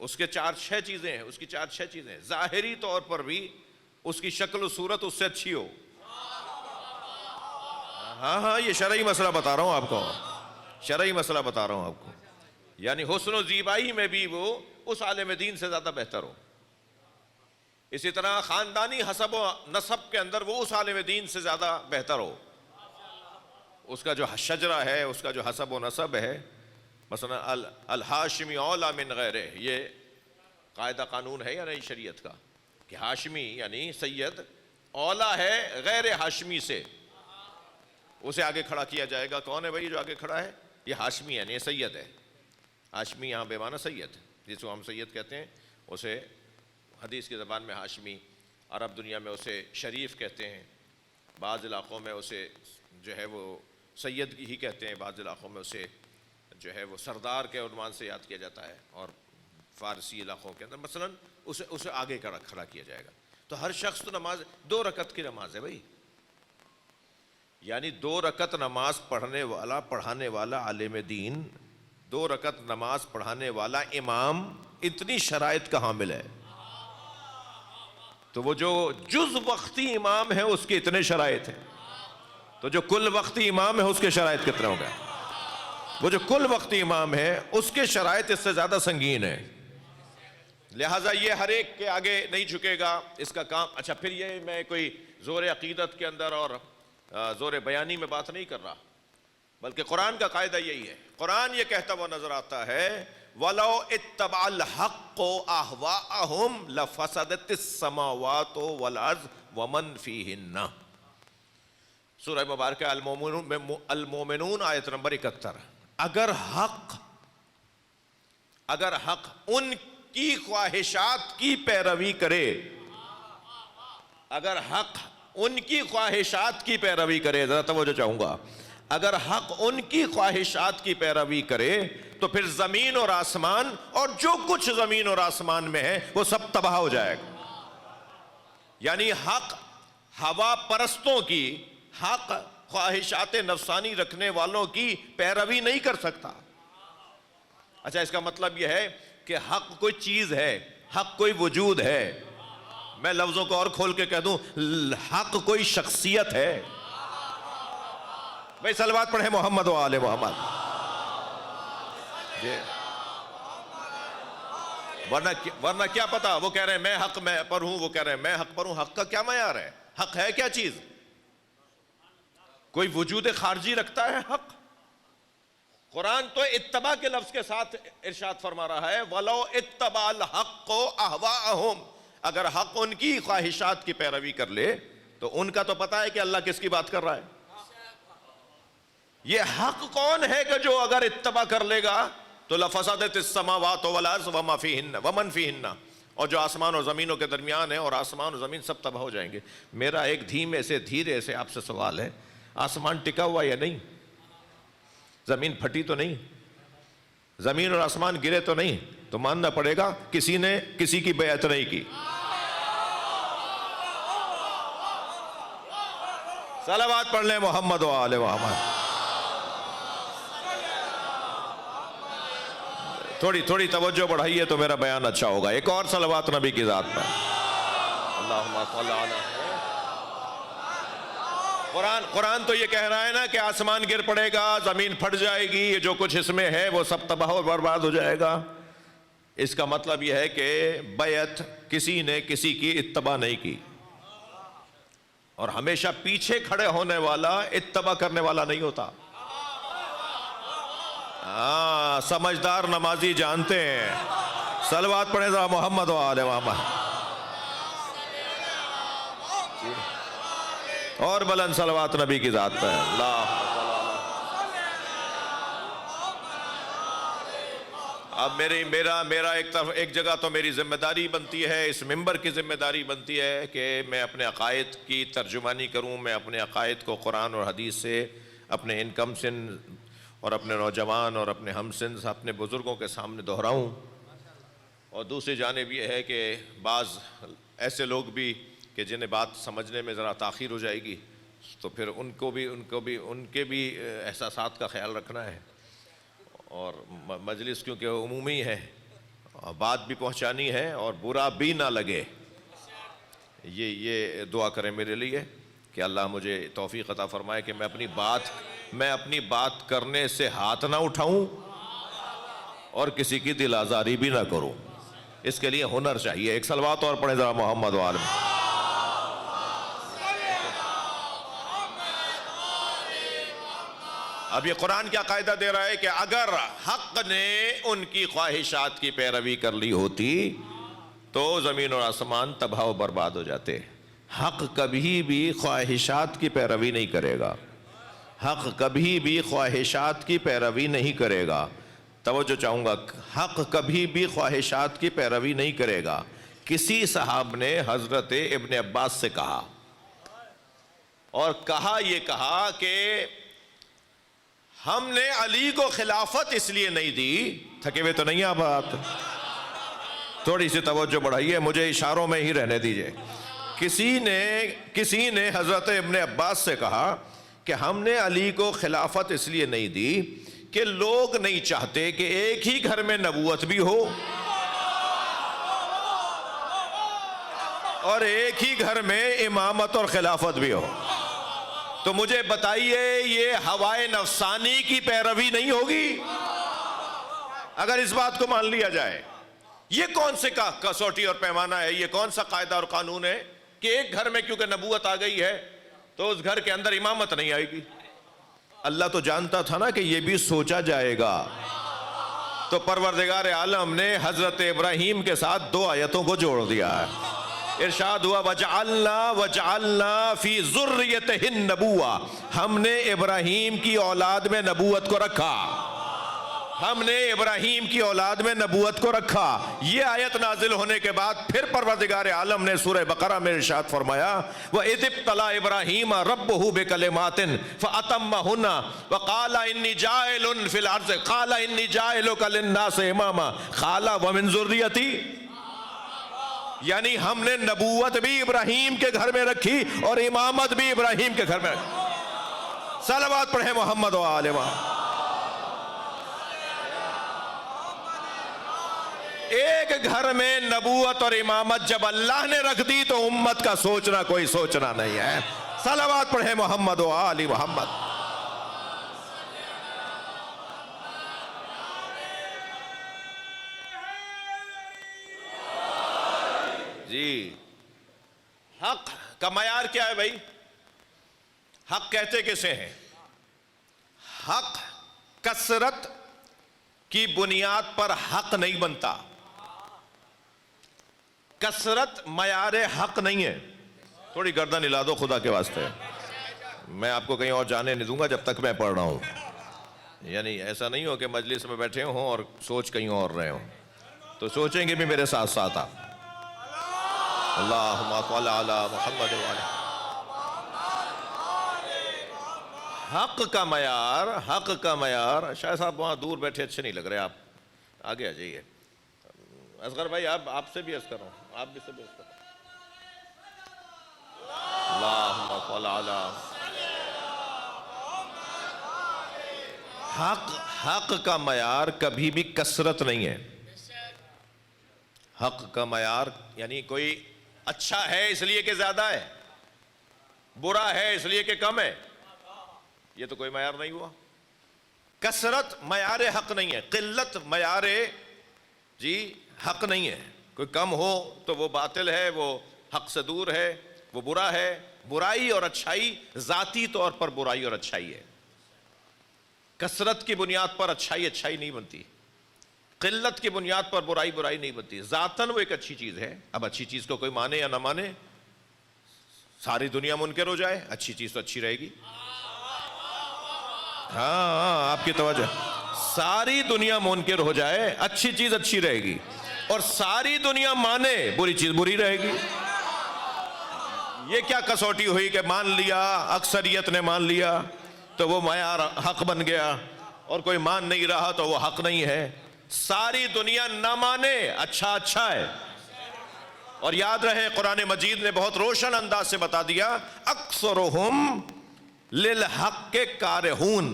اس کے 4-6 چیزیں ہیں، اس کی 4-6 چیزیں ہیں۔ ظاہری طور پر بھی اس کی شکل و صورت اس سے اچھی ہو۔ ہاں یہ شرعی مسئلہ بتا رہا ہوں آپ کو، شرعی مسئلہ بتا رہا ہوں آپ کو، یعنی حسن و زیبائی میں بھی وہ اس عالم دین سے زیادہ بہتر ہو۔ اسی طرح خاندانی حسب و نسب کے اندر وہ اس عالم دین سے زیادہ بہتر ہو۔ اس کا جو شجرہ ہے، اس کا جو حسب و نسب ہے، مثلا الہاشمی اولا من غیرہ، یہ قاعدہ قانون ہے یا نہیں شریعت کا کہ ہاشمی یعنی سید اولا ہے غیر ہاشمی سے، اسے آگے کھڑا کیا جائے گا۔ کون ہے بھائی جو آگے کھڑا ہے؟ یہ ہاشمی یعنی سید ہے۔ ہاشمی یہاں بے معنی سید، جس کو ہم سید کہتے ہیں اسے حدیث کی زبان میں ہاشمی، عرب دنیا میں اسے شریف کہتے ہیں، بعض علاقوں میں اسے جو ہے وہ سید ہی کہتے ہیں، بعض علاقوں میں اسے جو ہے وہ سردار کے عنوان سے یاد کیا جاتا ہے، اور فارسی علاقوں کے اندر مثلا اسے آگے کھڑا کیا جائے گا۔ تو ہر شخص تو نماز 2 رکعت کی نماز ہے بھائی، یعنی 2 رکعت نماز پڑھانے والا عالم دین، 2 رکعت نماز پڑھانے والا امام، اتنی شرائط کا حامل ہے۔ تو وہ جو جز وقتی امام ہے اس کے اتنے شرائط ہیں، تو جو کل وقتی امام ہے اس کے شرائط کتنے ہو گئے؟ وہ جو کل وقتی امام ہے اس کے شرائط اس سے زیادہ سنگین ہے، لہٰذا یہ ہر ایک کے آگے نہیں جھکے گا، اس کا کام۔ اچھا، پھر یہ میں کوئی زور عقیدت کے اندر اور زور بیانی میں بات نہیں کر رہا، بلکہ قرآن کا قاعدہ یہی ہے۔ قرآن یہ کہتا ہوا نظر آتا ہے وَلَوْ اتَّبَعَ الْحَقُّ أَهْوَاءَهُمْ لَفَسَدَتِ السَّمَاوَاتُ وَالْأَرْضُ وَمَنْ فِيهِنَّ، سورہ مبارکہ المومنون آیت نمبر 71۔ اگر حق ان کی خواہشات کی پیروی کرے، اگر حق ان کی خواہشات کی پیروی کرے، ذرا توجہ چاہوں گا، اگر حق ان کی خواہشات کی پیروی کرے تو پھر زمین اور آسمان اور جو کچھ زمین اور آسمان میں ہے وہ سب تباہ ہو جائے گا۔ یعنی حق ہوا پرستوں کی، حق خواہشات نفسانی رکھنے والوں کی پیروی نہیں کر سکتا۔ اچھا، اس کا مطلب یہ ہے کہ حق کوئی چیز ہے، حق کوئی وجود ہے۔ میں لفظوں کو اور کھول کے کہہ دوں، حق کوئی شخصیت ہے۔ بھائی صلوات پڑھیں محمد و آل محمد۔ ورنہ کیا پتا، وہ کہہ رہے ہیں میں حق میں پر ہوں، وہ کہہ رہے ہیں میں حق پر ہوں۔ حق کا کیا معیار ہے؟ حق ہے کیا چیز؟ کوئی وجود خارجی رکھتا ہے حق؟ قرآن تو اتباع کے لفظ کے ساتھ ارشاد فرما رہا ہے وَلَوْ اتَّبَعَ الْحَقُّ أَهْوَاءَهُمْ، اگر حق ان کی خواہشات کی پیروی کر لے تو ان کا تو پتا ہے کہ اللہ کس کی بات کر رہا ہے۔ یہ حق کون ہے کہ جو اگر اتباع کر لے گا تو لَفَسَدَتِ السَّمَاوَاتُ وَالْأَرْضُ وَمَنْ فِيهِنَّ، اور جو آسمان اور زمینوں کے درمیان ہے، اور آسمان اور زمین سب تباہ ہو جائیں گے۔ میرا ایک دھیرے سے آپ سے سوال ہے، آسمان ٹکا ہوا یا نہیں؟ زمین پھٹی تو نہیں؟ زمین اور آسمان گرے تو نہیں؟ تو ماننا پڑے گا کسی نے کسی کی بیعت نہیں کی۔ صلوات پڑھ لیں محمد و آل محمد۔ تھوڑی توجہ بڑھائیے تو میرا بیان اچھا ہوگا۔ ایک اور صلوات نبی کی ذات پر۔ اللہم صل علی قرآن تو یہ کہہ رہا ہے نا کہ آسمان گر پڑے گا، زمین پھٹ جائے گی، یہ جو کچھ اس میں ہے وہ سب تباہ و برباد ہو جائے گا۔ اس کا مطلب یہ ہے کہ بیعت کسی نے کسی کی اتباع نہیں کی، اور ہمیشہ پیچھے کھڑے ہونے والا اتباع کرنے والا نہیں ہوتا۔ سمجھدار نمازی جانتے ہیں۔ صلوات پڑھیں ذرا محمد و آل محمد، اور بلند صلوات نبی کی ذات پہ۔ اللہ اب میرا ایک جگہ تو میری ذمہ داری بنتی ہے، اس ممبر کی ذمہ داری بنتی ہے کہ میں اپنے عقائد کی ترجمانی کروں، میں اپنے عقائد کو قرآن اور حدیث سے اپنے ان کم سن اور اپنے نوجوان اور اپنے ہم سن اپنے بزرگوں کے سامنے دہراؤں۔ اور دوسری جانب یہ ہے کہ بعض ایسے لوگ بھی کہ جنہیں بات سمجھنے میں ذرا تاخیر ہو جائے گی، تو پھر ان کے بھی احساسات کا خیال رکھنا ہے، اور مجلس کیونکہ عمومی ہے، بات بھی پہنچانی ہے اور برا بھی نہ لگے۔ یہ دعا کریں میرے لیے کہ اللہ مجھے توفیق عطا فرمائے کہ میں اپنی بات کرنے سے ہاتھ نہ اٹھاؤں اور کسی کی دل آزاری بھی نہ کروں۔ اس کے لیے ہنر چاہیے۔ ایک صلوات اور پڑھیں ذرا محمد و آل محمد۔ اب یہ قرآن کیا قاعدہ دے رہا ہے کہ اگر حق نے ان کی خواہشات کی پیروی کر لی ہوتی تو زمین اور آسمان تباہ و برباد ہو جاتے۔ حق کبھی بھی خواہشات کی پیروی نہیں کرے گا، حق کبھی بھی خواہشات کی پیروی نہیں کرے گا۔ توجہ چاہوں گا، حق کبھی بھی خواہشات کی پیروی نہیں کرے گا۔ کسی صحاب نے حضرت ابن عباس سے کہا، اور یہ کہا کہ ہم نے علی کو خلافت اس لیے نہیں دی، تھکے ہوئے تو نہیں آپ بات، تھوڑی سی توجہ بڑھائیے، مجھے اشاروں میں ہی رہنے دیجئے۔ کسی نے حضرت ابن عباس سے کہا کہ ہم نے علی کو خلافت اس لیے نہیں دی کہ لوگ نہیں چاہتے کہ ایک ہی گھر میں نبوت بھی ہو اور ایک ہی گھر میں امامت اور خلافت بھی ہو۔ تو مجھے بتائیے یہ ہوائے نفسانی کی پیروی نہیں ہوگی اگر اس بات کو مان لیا جائے؟ یہ کون سے کسوٹی اور پیمانہ ہے، یہ کون سا قاعدہ اور قانون ہے کہ ایک گھر میں کیونکہ نبوت آ گئی ہے تو اس گھر کے اندر امامت نہیں آئے گی؟ اللہ تو جانتا تھا نا کہ یہ بھی سوچا جائے گا، تو پروردگار عالم نے حضرت ابراہیم کے ساتھ 2 آیتوں کو جوڑ دیا ہے۔ ارشاد ہوا وَجَعَلْنَا فِي ذُرِّيَّتِهِ النَّبُوَّةَ، ہم نے ابراہیم کی اولاد میں نبوت کو رکھا، ہم نے ابراہیم کی اولاد میں نبوت کو رکھا۔ یہ آیت نازل ہونے کے بعد پھر پروردگار عالم نے سورہ بقرہ میں ارشاد فرمایا وَإِذِ ابْتَلَىٰ إِبْرَاهِيمَ رَبُّهُ بِكَلِمَاتٍ فَأَتَمَّهُنَّ وَقَالَ إِنِّي جَاعِلٌ فِي الْأَرْضِ قَالَ إِنِّي جَاعِلُكَ لِلنَّاسِ إِمَامًا قَالَ وَمِن ذُرِّيَّتِي، یعنی ہم نے نبوت بھی ابراہیم کے گھر میں رکھی اور امامت بھی ابراہیم کے گھر میں رکھی۔ صلوات پڑھیں محمد و آل محمد۔ ایک گھر میں نبوت اور امامت جب اللہ نے رکھ دی تو امت کا سوچنا کوئی سوچنا نہیں ہے۔ صلوات پڑھیں محمد و آل محمد۔ جی، حق کا معیار کیا ہے بھائی؟ حق کہتے کسے ہیں؟ حق کثرت کی بنیاد پر حق نہیں بنتا، کثرت معیار حق نہیں ہے۔ تھوڑی گردن ہلا دو خدا کے واسطے، میں آپ کو کہیں اور جانے نہیں دوں گا جب تک میں پڑھ رہا ہوں۔ یعنی ایسا نہیں ہو کہ مجلس میں بیٹھے ہوں اور سوچ کہیں اور رہے ہوں، تو سوچیں گے بھی میرے ساتھ ساتھ آپ۔ اللہم صل علی محمد وعلی۔ حق کا معیار، شاید صاحب وہاں دور بیٹھے اچھے نہیں لگ رہے، آپ آگے آ جائیے۔ اصغر بھائی آپ سے بھی عرض کر رہا ہوں، آپ بھی سے بھی عرض کر رہا ہوں۔ اللہم صل علی۔ حق کا معیار کبھی بھی کثرت نہیں ہے۔ حق کا معیار یعنی کوئی اچھا ہے اس لیے کہ زیادہ ہے، برا ہے اس لیے کہ کم ہے، یہ تو کوئی معیار نہیں ہوا۔ کثرت معیار حق نہیں ہے، قلت معیار حق نہیں ہے۔ کوئی کم ہو تو وہ باطل ہے، وہ حق سے دور ہے، وہ برا ہے۔ برائی اور اچھائی ذاتی طور پر برائی اور اچھائی ہے، کثرت کی بنیاد پر اچھائی اچھائی نہیں بنتی، قلت کی بنیاد پر برائی برائی نہیں بنتی۔ ذاتاً وہ ایک اچھی چیز ہے، اب اچھی چیز کو کوئی مانے یا نہ مانے، ساری دنیا منکر ہو جائے، اچھی چیز تو اچھی رہے گی۔ ہاں آپ کی توجہ، ساری دنیا منکر ہو جائے اچھی چیز اچھی رہے گی، اور ساری دنیا مانے بری چیز بری رہے گی۔ یہ کیا کسوٹی ہوئی کہ مان لیا، اکثریت نے مان لیا تو وہ معیار حق بن گیا، اور کوئی مان نہیں رہا تو وہ حق نہیں ہے۔ ساری دنیا نہ مانے اچھا اچھا ہے۔ اور یاد رہے قرآن مجید نے بہت روشن انداز سے بتا دیا، اکثرہم للحق کارہون،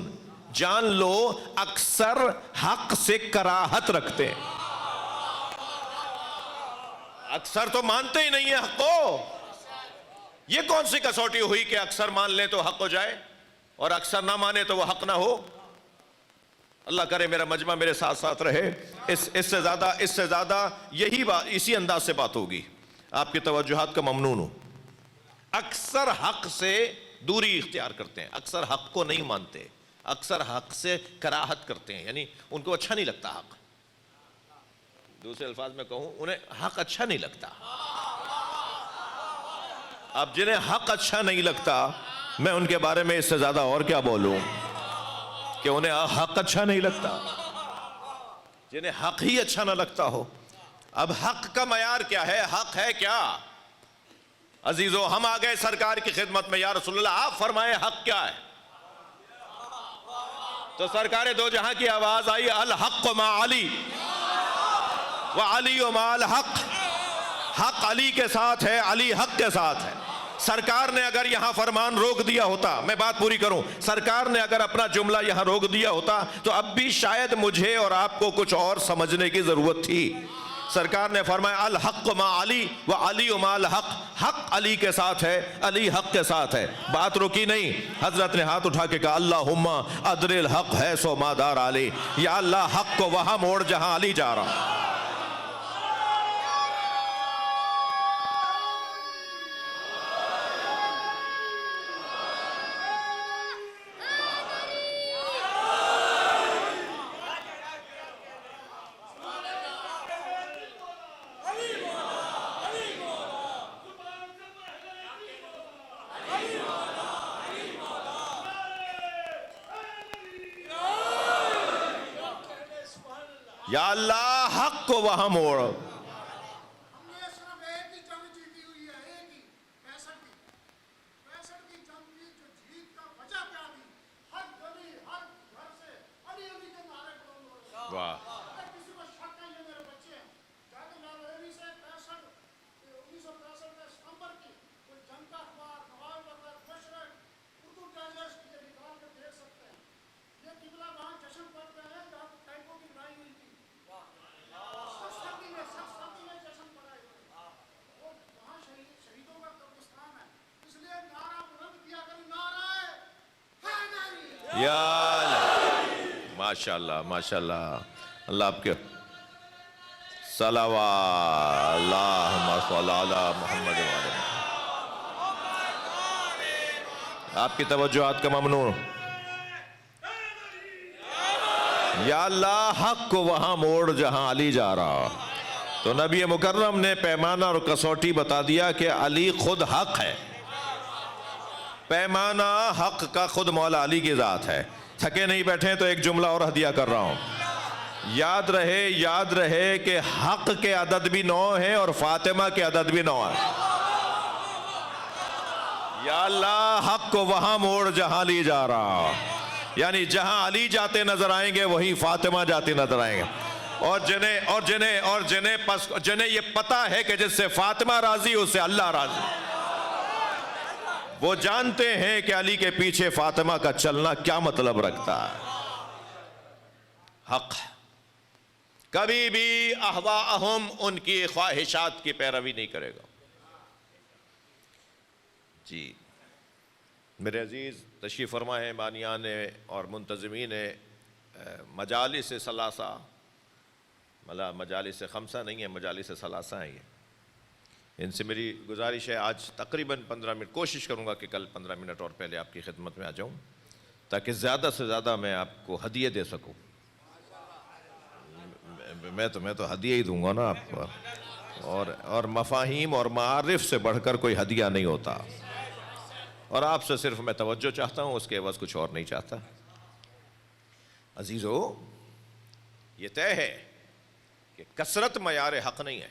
جان لو اکثر حق سے کراہت رکھتے ہیں۔ اکثر تو مانتے ہی نہیں ہیں حق کو۔ یہ کون سی کسوٹی ہوئی کہ اکثر مان لیں تو حق ہو جائے اور اکثر نہ مانے تو وہ حق نہ ہو؟ اللہ کرے میرا مجمع میرے ساتھ ساتھ رہے، اس سے زیادہ یہی بات، اسی انداز سے بات ہوگی، آپ کی توجہات کا ممنون ہوں۔ اکثر حق سے دوری اختیار کرتے ہیں، اکثر حق کو نہیں مانتے، اکثر حق سے کراہت کرتے ہیں، یعنی ان کو اچھا نہیں لگتا حق۔ دوسرے الفاظ میں کہوں، انہیں حق اچھا نہیں لگتا۔ اب جنہیں حق اچھا نہیں لگتا، میں ان کے بارے میں اس سے زیادہ اور کیا بولوں کہ انہیں حق اچھا نہیں لگتا، جنہیں حق ہی اچھا نہ لگتا ہو۔ اب حق کا معیار کیا ہے؟ حق ہے کیا؟ عزیزو، ہم آ گئے سرکار کی خدمت میں، یا رسول اللہ آپ فرمائیں حق کیا ہے؟ تو سرکار دو جہاں کی آواز آئی، الحق مع علی وعلی مع الحق، حق علی کے ساتھ ہے، علی حق کے ساتھ ہے۔ سرکار نے اگر یہاں فرمان روک دیا ہوتا، میں بات پوری کروں، سرکار نے اگر اپنا جملہ یہاں روک دیا ہوتا تو اب بھی شاید مجھے اور آپ کو کچھ اور سمجھنے کی ضرورت تھی۔ سرکار نے فرمایا الحق مع علی وعلی مع الحق، حق علی کے ساتھ ہے، علی حق کے ساتھ ہے۔ بات رکی نہیں، حضرت نے ہاتھ اٹھا کے کہا اللہم ادر الحق ہے سو مادار علی، یا اللہ حق کو وہاں موڑ جہاں علی جا رہا۔ یا اللہ حق کو وہاں موڑ۔ واہ، یا ماشاءاللہ ماشاءاللہ، اللہ آپ کے صلوات، اللہم صلی علی محمد وعلی آپ کی توجہات کا ممنون۔ یا اللہ حق کو وہاں موڑ جہاں علی جا رہا۔ تو نبی مکرم نے پیمانہ اور کسوٹی بتا دیا کہ علی خود حق ہے، پیمانہ حق کا خود مولا علی کی ذات ہے۔ تھکے نہیں بیٹھے تو ایک جملہ اور ہدیہ کر رہا ہوں، یاد رہے کہ حق کے عدد بھی 9 ہیں اور فاطمہ کے عدد بھی 9 ہیں۔ یا اللہ حق کو وہاں موڑ جہاں علی جا رہا، یعنی جہاں علی جاتے نظر آئیں گے وہیں فاطمہ جاتی نظر آئیں گے، اور جنہیں یہ پتا ہے کہ جس سے فاطمہ راضی اس سے اللہ راضی، وہ جانتے ہیں کہ علی کے پیچھے فاطمہ کا چلنا کیا مطلب رکھتا ہے۔ حق کبھی بھی اہواءہم، ان کی خواہشات کی پیروی نہیں کرے گا۔ جی میرے عزیز تشریف فرما ہے بانیان اور منتظمین مجالس ثلاثہ، مجالس خمسہ نہیں ہے، مجالس ثلاثہ ہیں یہ۔ ان سے میری گزارش ہے آج تقریباً 15 منٹ، کوشش کروں گا کہ کل 15 منٹ اور پہلے آپ کی خدمت میں آ جاؤں تاکہ زیادہ سے زیادہ میں آپ کو ہدیے دے سکوں۔ میں تو ہدیہ ہی دوں گا نا آپ کو، اور مفاہیم اور معارف سے بڑھ کر کوئی ہدیہ نہیں ہوتا، اور آپ سے صرف میں توجہ چاہتا ہوں، اس کے عوض کچھ اور نہیں چاہتا۔ عزیزو، یہ طے ہے کہ کثرت معیار حق نہیں ہے۔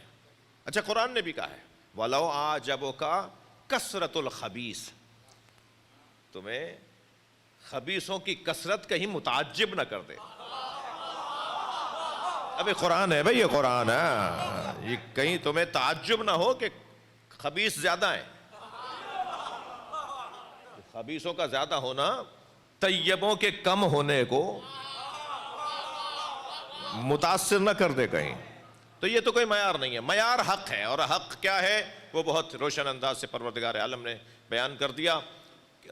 اچھا، قرآن نے بھی کہا ہے وَلَوْ أَعْجَبُكَ كَثْرَةُ الْخَبِيثِ، تمہیں خبیثوں کی کثرت کہیں متعجب نہ کر دے۔ ابھی قرآن ہے بھئی، یہ قرآن ہے، یہ کہیں تمہیں تعجب نہ ہو کہ خبیث زیادہ ہیں۔ خبیثوں کا زیادہ ہونا طیبوں کے کم ہونے کو متاثر نہ کر دے کہیں، تو یہ تو کوئی معیار نہیں ہے، معیار حق ہے، اور حق کیا ہے وہ بہت روشن انداز سے پروردگار عالم نے بیان کر دیا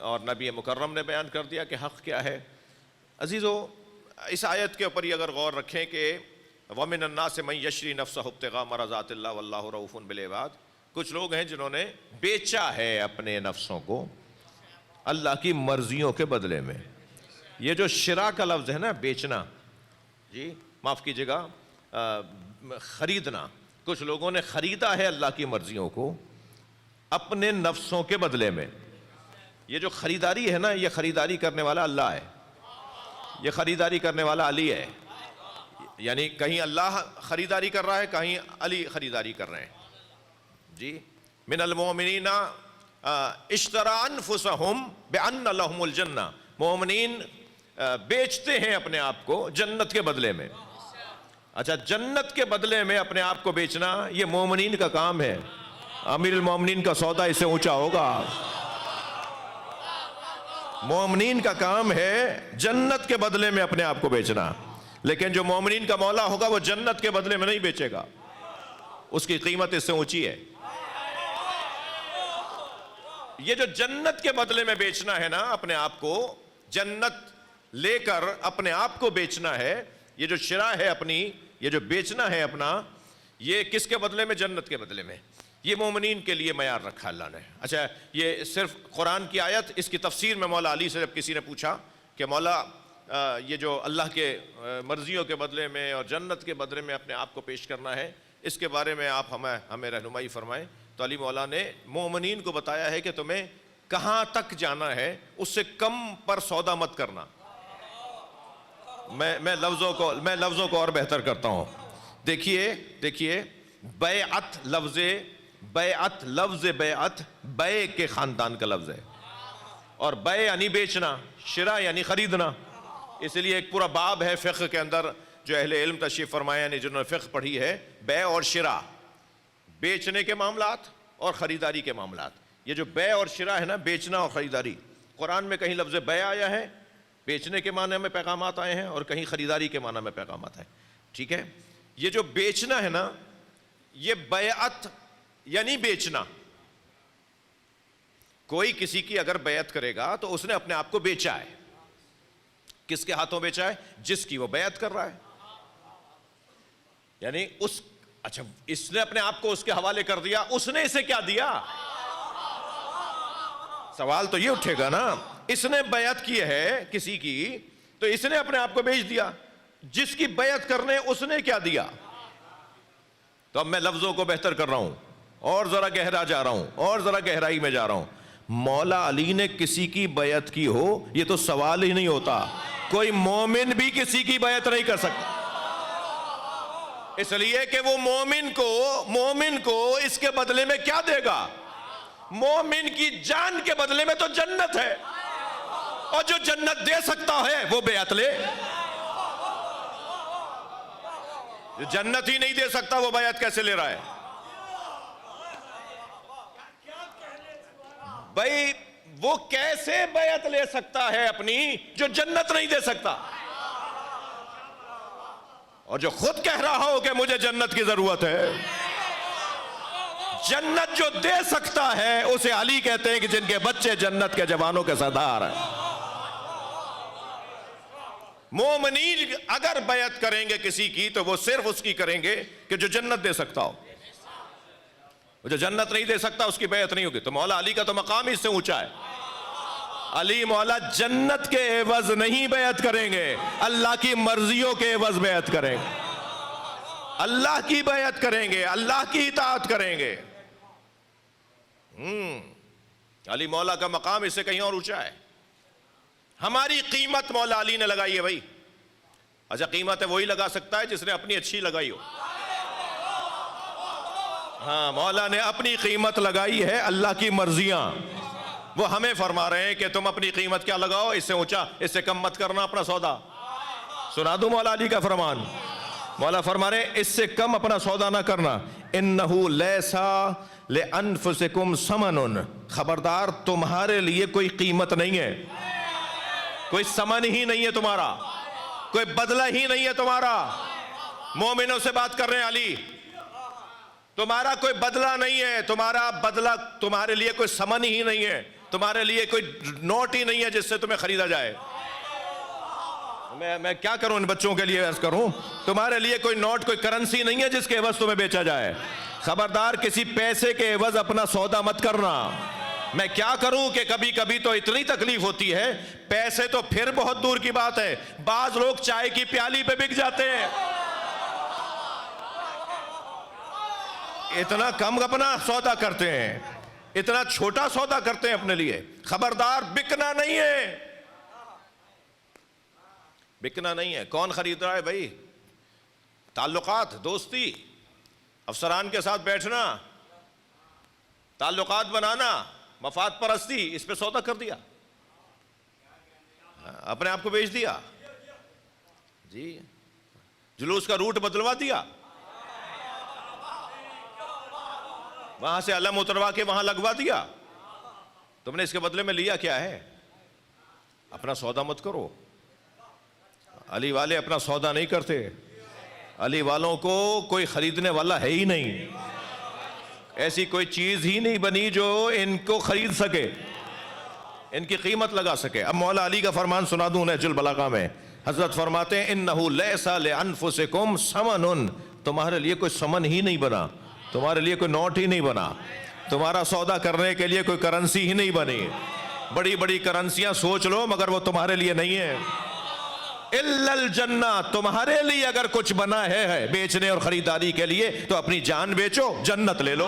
اور نبی مکرم نے بیان کر دیا کہ حق کیا ہے۔ عزیزو، اس آیت کے اوپر یہ اگر غور رکھیں کہ وَمِنَ النَّاسِ مَن يَشْرِي نَفْسَهُ ابْتِغَاءَ مَرْضَاتِ اللَّهِ وَاللَّهُ رَءُوفٌ بِالْعِبَادِ، کچھ لوگ ہیں جنہوں نے بیچا ہے اپنے نفسوں کو اللہ کی مرضیوں کے بدلے میں۔ یہ جو شراء کا لفظ ہے نا، بیچنا، جی معاف کیجئے گا، خریدنا، کچھ لوگوں نے خریدا ہے اللہ کی مرضیوں کو اپنے نفسوں کے بدلے میں۔ یہ جو خریداری ہے نا، یہ خریداری کرنے والا اللہ ہے، یہ خریداری کرنے والا علی ہے، یعنی کہیں اللہ خریداری کر رہا ہے، کہیں علی خریداری کر رہے ہیں۔ جی من المؤمنین اشترى انفسهم بان لهم الجنہ، مومنین بیچتے ہیں اپنے آپ کو جنت کے بدلے میں۔ اچھا، جنت کے بدلے میں اپنے آپ کو بیچنا یہ مومنین کا کام ہے، امیر المومنین کا سودا اس سے اونچا ہوگا۔ مومنین کا کام ہے جنت کے بدلے میں اپنے آپ کو بیچنا، لیکن جو مومنین کا مولا ہوگا وہ جنت کے بدلے میں نہیں بیچے گا، اس کی قیمت اس سے اونچی ہے۔ یہ جو جنت کے بدلے میں بیچنا ہے نا اپنے آپ کو، جنت لے کر اپنے آپ کو بیچنا ہے، یہ جو شراء ہے اپنی، یہ جو بیچنا ہے اپنا، یہ کس کے بدلے میں؟ جنت کے بدلے میں۔ یہ مومنین کے لیے معیار رکھا اللہ نے۔ اچھا، یہ صرف قرآن کی آیت، اس کی تفسیر میں مولا علی سے جب کسی نے پوچھا کہ مولا یہ جو اللہ کے مرضیوں کے بدلے میں اور جنت کے بدلے میں اپنے آپ کو پیش کرنا ہے، اس کے بارے میں آپ ہمیں رہنمائی فرمائیں، تو علی مولا نے مومنین کو بتایا ہے کہ تمہیں کہاں تک جانا ہے، اس سے کم پر سودا مت کرنا۔ میں لفظوں کو اور بہتر کرتا ہوں۔ دیکھیے بیعت لفظ بیعت بے کے خاندان کا لفظ ہے، اور بے یعنی بیچنا، شراء یعنی خریدنا۔ اس لیے ایک پورا باب ہے فقہ کے اندر جو اہل علم تشریف فرمایا، یعنی جنہوں نے فقہ پڑھی ہے، بے اور شراء، بیچنے کے معاملات اور خریداری کے معاملات۔ یہ جو بے اور شراء ہے نا، بیچنا اور خریداری، قرآن میں کہیں لفظ بے آیا ہے، بیچنے کے معنی میں پیغامات آئے ہیں، اور کہیں خریداری کے معنی میں پیغامات آئے ہیں، ٹھیک ہے۔ یہ جو بیچنا ہے نا، یہ بیعت یعنی بیچنا۔ کوئی کسی کی اگر بیعت کرے گا تو اس نے اپنے آپ کو بیچا ہے۔ کس کے ہاتھوں بیچا ہے؟ جس کی وہ بیعت کر رہا ہے، یعنی اچھا، اس نے اپنے آپ کو اس کے حوالے کر دیا، اس نے اسے کیا دیا؟ سوال تو یہ اٹھے گا نا، اس نے بیعت کی ہے کسی کی، تو اس نے اپنے آپ کو بیچ دیا۔ جس کی بیعت کرنے اس نے کیا دیا؟ تو اب میں لفظوں کو بہتر کر رہا ہوں، اور ذرا گہرا جا رہا ہوں، اور ذرا گہرائی میں جا رہا ہوں۔ مولا علی نے کسی کی بیعت کی ہو، یہ تو سوال ہی نہیں ہوتا۔ کوئی مومن بھی کسی کی بیعت نہیں کر سکتا، اس لیے کہ وہ مومن کو اس کے بدلے میں کیا دے گا؟ مومن کی جان کے بدلے میں تو جنت ہے، اور جو جنت دے سکتا ہے وہ بیعت لے۔ جو جنت ہی نہیں دے سکتا وہ بیعت کیسے لے رہا ہے؟ بھائی وہ کیسے بیعت لے سکتا ہے اپنی جو جنت نہیں دے سکتا؟ اور جو خود کہہ رہا ہو کہ مجھے جنت کی ضرورت ہے، جنت جو دے سکتا ہے اسے علی کہتے ہیں کہ جن کے بچے جنت کے جوانوں کے سردار ہیں. مومنین اگر بیعت کریں گے کسی کی تو وہ صرف اس کی کریں گے کہ جو جنت دے سکتا ہو. جو جنت نہیں دے سکتا اس کی بیعت نہیں ہوگی. تو مولا علی کا تو مقام اس سے اونچا ہے. علی مولا جنت کے عوض نہیں بیعت کریں گے, اللہ کی مرضیوں کے عوض بیعت کریں گے, اللہ کی بیعت کریں گے, اللہ کی اطاعت کریں گے. علی مولا کا مقام اس سے کہیں اور اونچا ہے. ہماری قیمت مولا علی نے لگائی ہے بھائی. اچھا قیمت ہے وہی لگا سکتا ہے جس نے اپنی اچھی لگائی ہو. ہاں مولا نے اپنی قیمت لگائی ہے, اللہ کی مرضیاں. وہ ہمیں فرما رہے ہیں کہ تم اپنی قیمت کیا لگاؤ, اس سے اونچا اس سے کم مت کرنا اپنا سودا. سنا دوں مولا علی کا فرمان. مولا فرما رہے ہیں اس سے کم اپنا سودا نہ کرنا. انہو لیسا لانفسکم ثمن, خبردار تمہارے لیے کوئی قیمت نہیں ہے, کوئی ثمن ہی نہیں ہے تمہارا, کوئی بدلہ ہی نہیں ہے تمہارا. مومنوں سے بات کر رہے ہیں علی, تمہارا کوئی بدلہ نہیں ہے, تمہارا بدلہ تمہارے لیے کوئی ثمن ہی نہیں ہے, تمہارے لیے کوئی نوٹ ہی نہیں ہے جس سے تمہیں خریدا جائے. میں کیا کروں ان بچوں کے لیے عرض کروں, تمہارے لیے کوئی نوٹ کوئی کرنسی نہیں ہے جس کے عوض تمہیں بیچا جائے. خبردار کسی پیسے کے عوض اپنا سودا مت کرنا. میں کیا کروں کہ کبھی کبھی تو اتنی تکلیف ہوتی ہے, پیسے تو پھر بہت دور کی بات ہے, بعض لوگ چائے کی پیالی پہ بک جاتے ہیں. اتنا کم اپنا سودا کرتے ہیں, اتنا چھوٹا سودا کرتے ہیں اپنے لیے. خبردار بکنا نہیں ہے, بکنا نہیں ہے. کون خرید رہا ہے بھائی؟ تعلقات, دوستی, افسران کے ساتھ بیٹھنا, تعلقات بنانا, مفاد پرستی, اس پہ سودا کر دیا, اپنے آپ کو بیچ دیا جی. جلوس کا روٹ بدلوا دیا, وہاں سے علم اتروا کے وہاں لگوا دیا. تم نے اس کے بدلے میں لیا کیا ہے؟ اپنا سودا مت کرو. علی والے اپنا سودا نہیں کرتے. علی والوں کو کوئی خریدنے والا ہے ہی نہیں, ایسی کوئی چیز ہی نہیں بنی جو ان کو خرید سکے, ان کی قیمت لگا سکے. اب مولا علی کا فرمان سنا دوں نہج البلاغہ میں. حضرت فرماتے ہیں انہو لیسا لانفسکم ثمن, تمہارے لیے کوئی ثمن ہی نہیں بنا, تمہارے لیے کوئی نوٹ ہی نہیں بنا, تمہارا سودا کرنے کے لیے کوئی کرنسی ہی نہیں بنی. بڑی بڑی کرنسیاں سوچ لو مگر وہ تمہارے لیے نہیں ہے. الا الجنہ, تمہارے لیے اگر کچھ بنا ہے بیچنے اور خریداری کے لیے تو اپنی جان بیچو, جنت لے لو.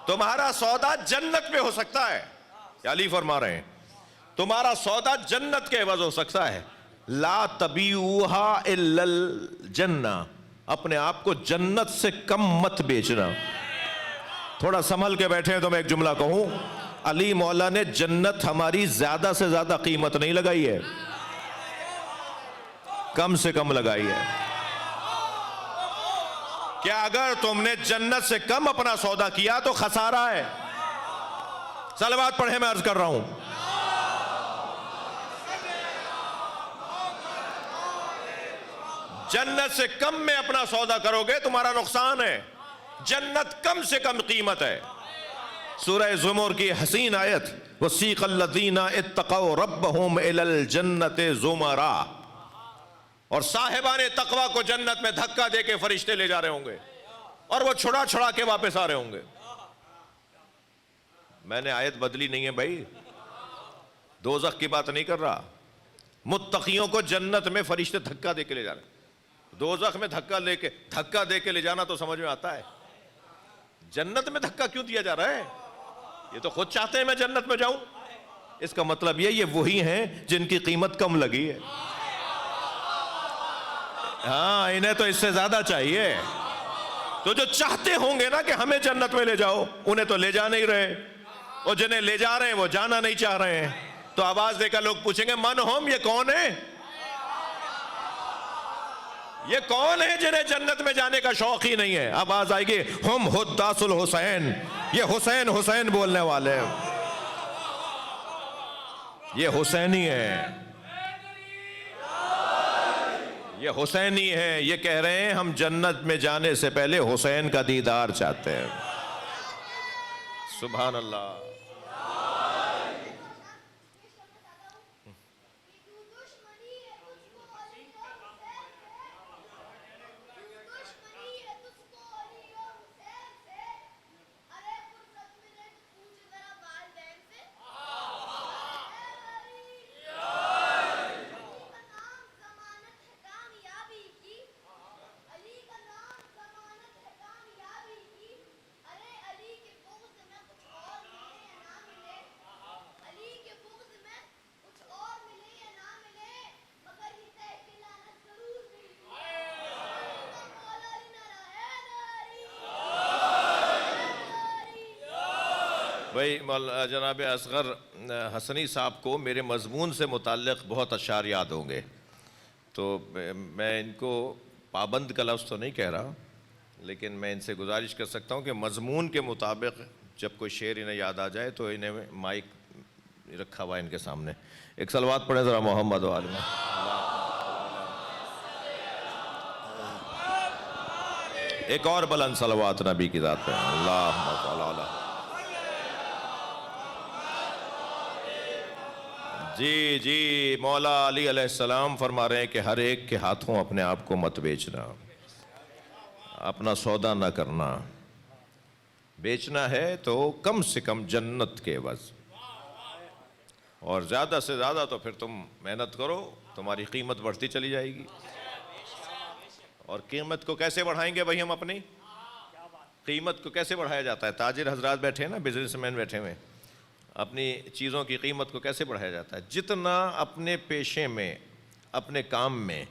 تمہارا سودا جنت پہ ہو سکتا ہے. علی فرما رہے ہیں تمہارا سودا جنت کے عوض ہو سکتا ہے. لا تبیعوہا الا الجنہ, اپنے آپ کو جنت سے کم مت بیچنا. تھوڑا سنبھل کے بیٹھے ہیں تو میں ایک جملہ کہوں. علی مولا نے جنت ہماری زیادہ سے زیادہ قیمت نہیں لگائی ہے, کم سے کم لگائی ہے. کیا اگر تم نے جنت سے کم اپنا سودا کیا تو خسارہ ہے. صلوات پڑھیں, میں عرض کر رہا ہوں. جنت سے کم میں اپنا سودا کرو گے تمہارا نقصان ہے. جنت کم سے کم قیمت ہے. سورہ زمر کی حسین آیت, وَسِيقَ الَّذِينَ اتَّقَوْا رَبَّهُمْ إِلَى الْجَنَّةِ زُمَرًا, اور صاحبان تقوی کو جنت میں دھکا دے کے فرشتے لے جا رہے ہوں گے اور وہ چھڑا چھڑا کے واپس آ رہے ہوں گے. میں نے آیت بدلی نہیں ہے بھائی, دوزخ کی بات نہیں کر رہا. متقیوں کو جنت میں فرشتے دھکا دے کے لے جا رہے ہیں. دوزخ میں دھکا دے کے لے جانا تو سمجھ میں آتا ہے, جنت میں دھکا کیوں دیا جا رہا ہے؟ یہ تو خود چاہتے ہیں میں جنت میں جاؤں. اس کا مطلب یہ وہی ہیں جن کی قیمت کم لگی ہے. ہاں انہیں تو اس سے زیادہ چاہیے. تو جو چاہتے ہوں گے نا کہ ہمیں جنت میں لے جاؤ, انہیں تو لے جا نہیں رہے, اور جنہیں لے جا رہے ہیں وہ جانا نہیں چاہ رہے ہیں. تو آواز دے کر لوگ پوچھیں گے من ہم, یہ کون ہے, یہ کون ہے جنہیں جنت میں جانے کا شوق ہی نہیں ہے؟ آواز آئے گی ہم حداث الحسین, یہ حسین حسین بولنے والے ہیں, یہ حسینی ہے. یہ حسینی ہیں، یہ کہہ رہے ہیں ہم جنت میں جانے سے پہلے حسین کا دیدار چاہتے ہیں. سبحان اللہ. بھائی جناب اصغر حسنی صاحب کو میرے مضمون سے متعلق بہت اشعار یاد ہوں گے، تو میں ان کو پابند کا لفظ تو نہیں کہہ رہا، لیکن میں ان سے گزارش کر سکتا ہوں کہ مضمون کے مطابق جب کوئی شعر انہیں یاد آ جائے تو انہیں مائک رکھا ہوا ان کے سامنے. ایک صلوات پڑھیں ذرا محمد و آل محمد. ایک اور بلند صلوات نبی کی ذات پہ. اللہم صل علی. جی مولا علی علیہ السلام فرما رہے ہیں کہ ہر ایک کے ہاتھوں اپنے آپ کو مت بیچنا، اپنا سودا نہ کرنا. بیچنا ہے تو کم سے کم جنت کے عوض، اور زیادہ سے زیادہ تو پھر تم محنت کرو، تمہاری قیمت بڑھتی چلی جائے گی. اور قیمت کو کیسے بڑھائیں گے بھائی ہم؟ اپنی قیمت کو کیسے بڑھایا جاتا ہے؟ تاجر حضرات بیٹھے ہیں نا، بزنس مین بیٹھے ہوئے، اپنی چیزوں کی قیمت کو کیسے بڑھایا جاتا ہے؟ جتنا اپنے پیشے میں، اپنے کام میں،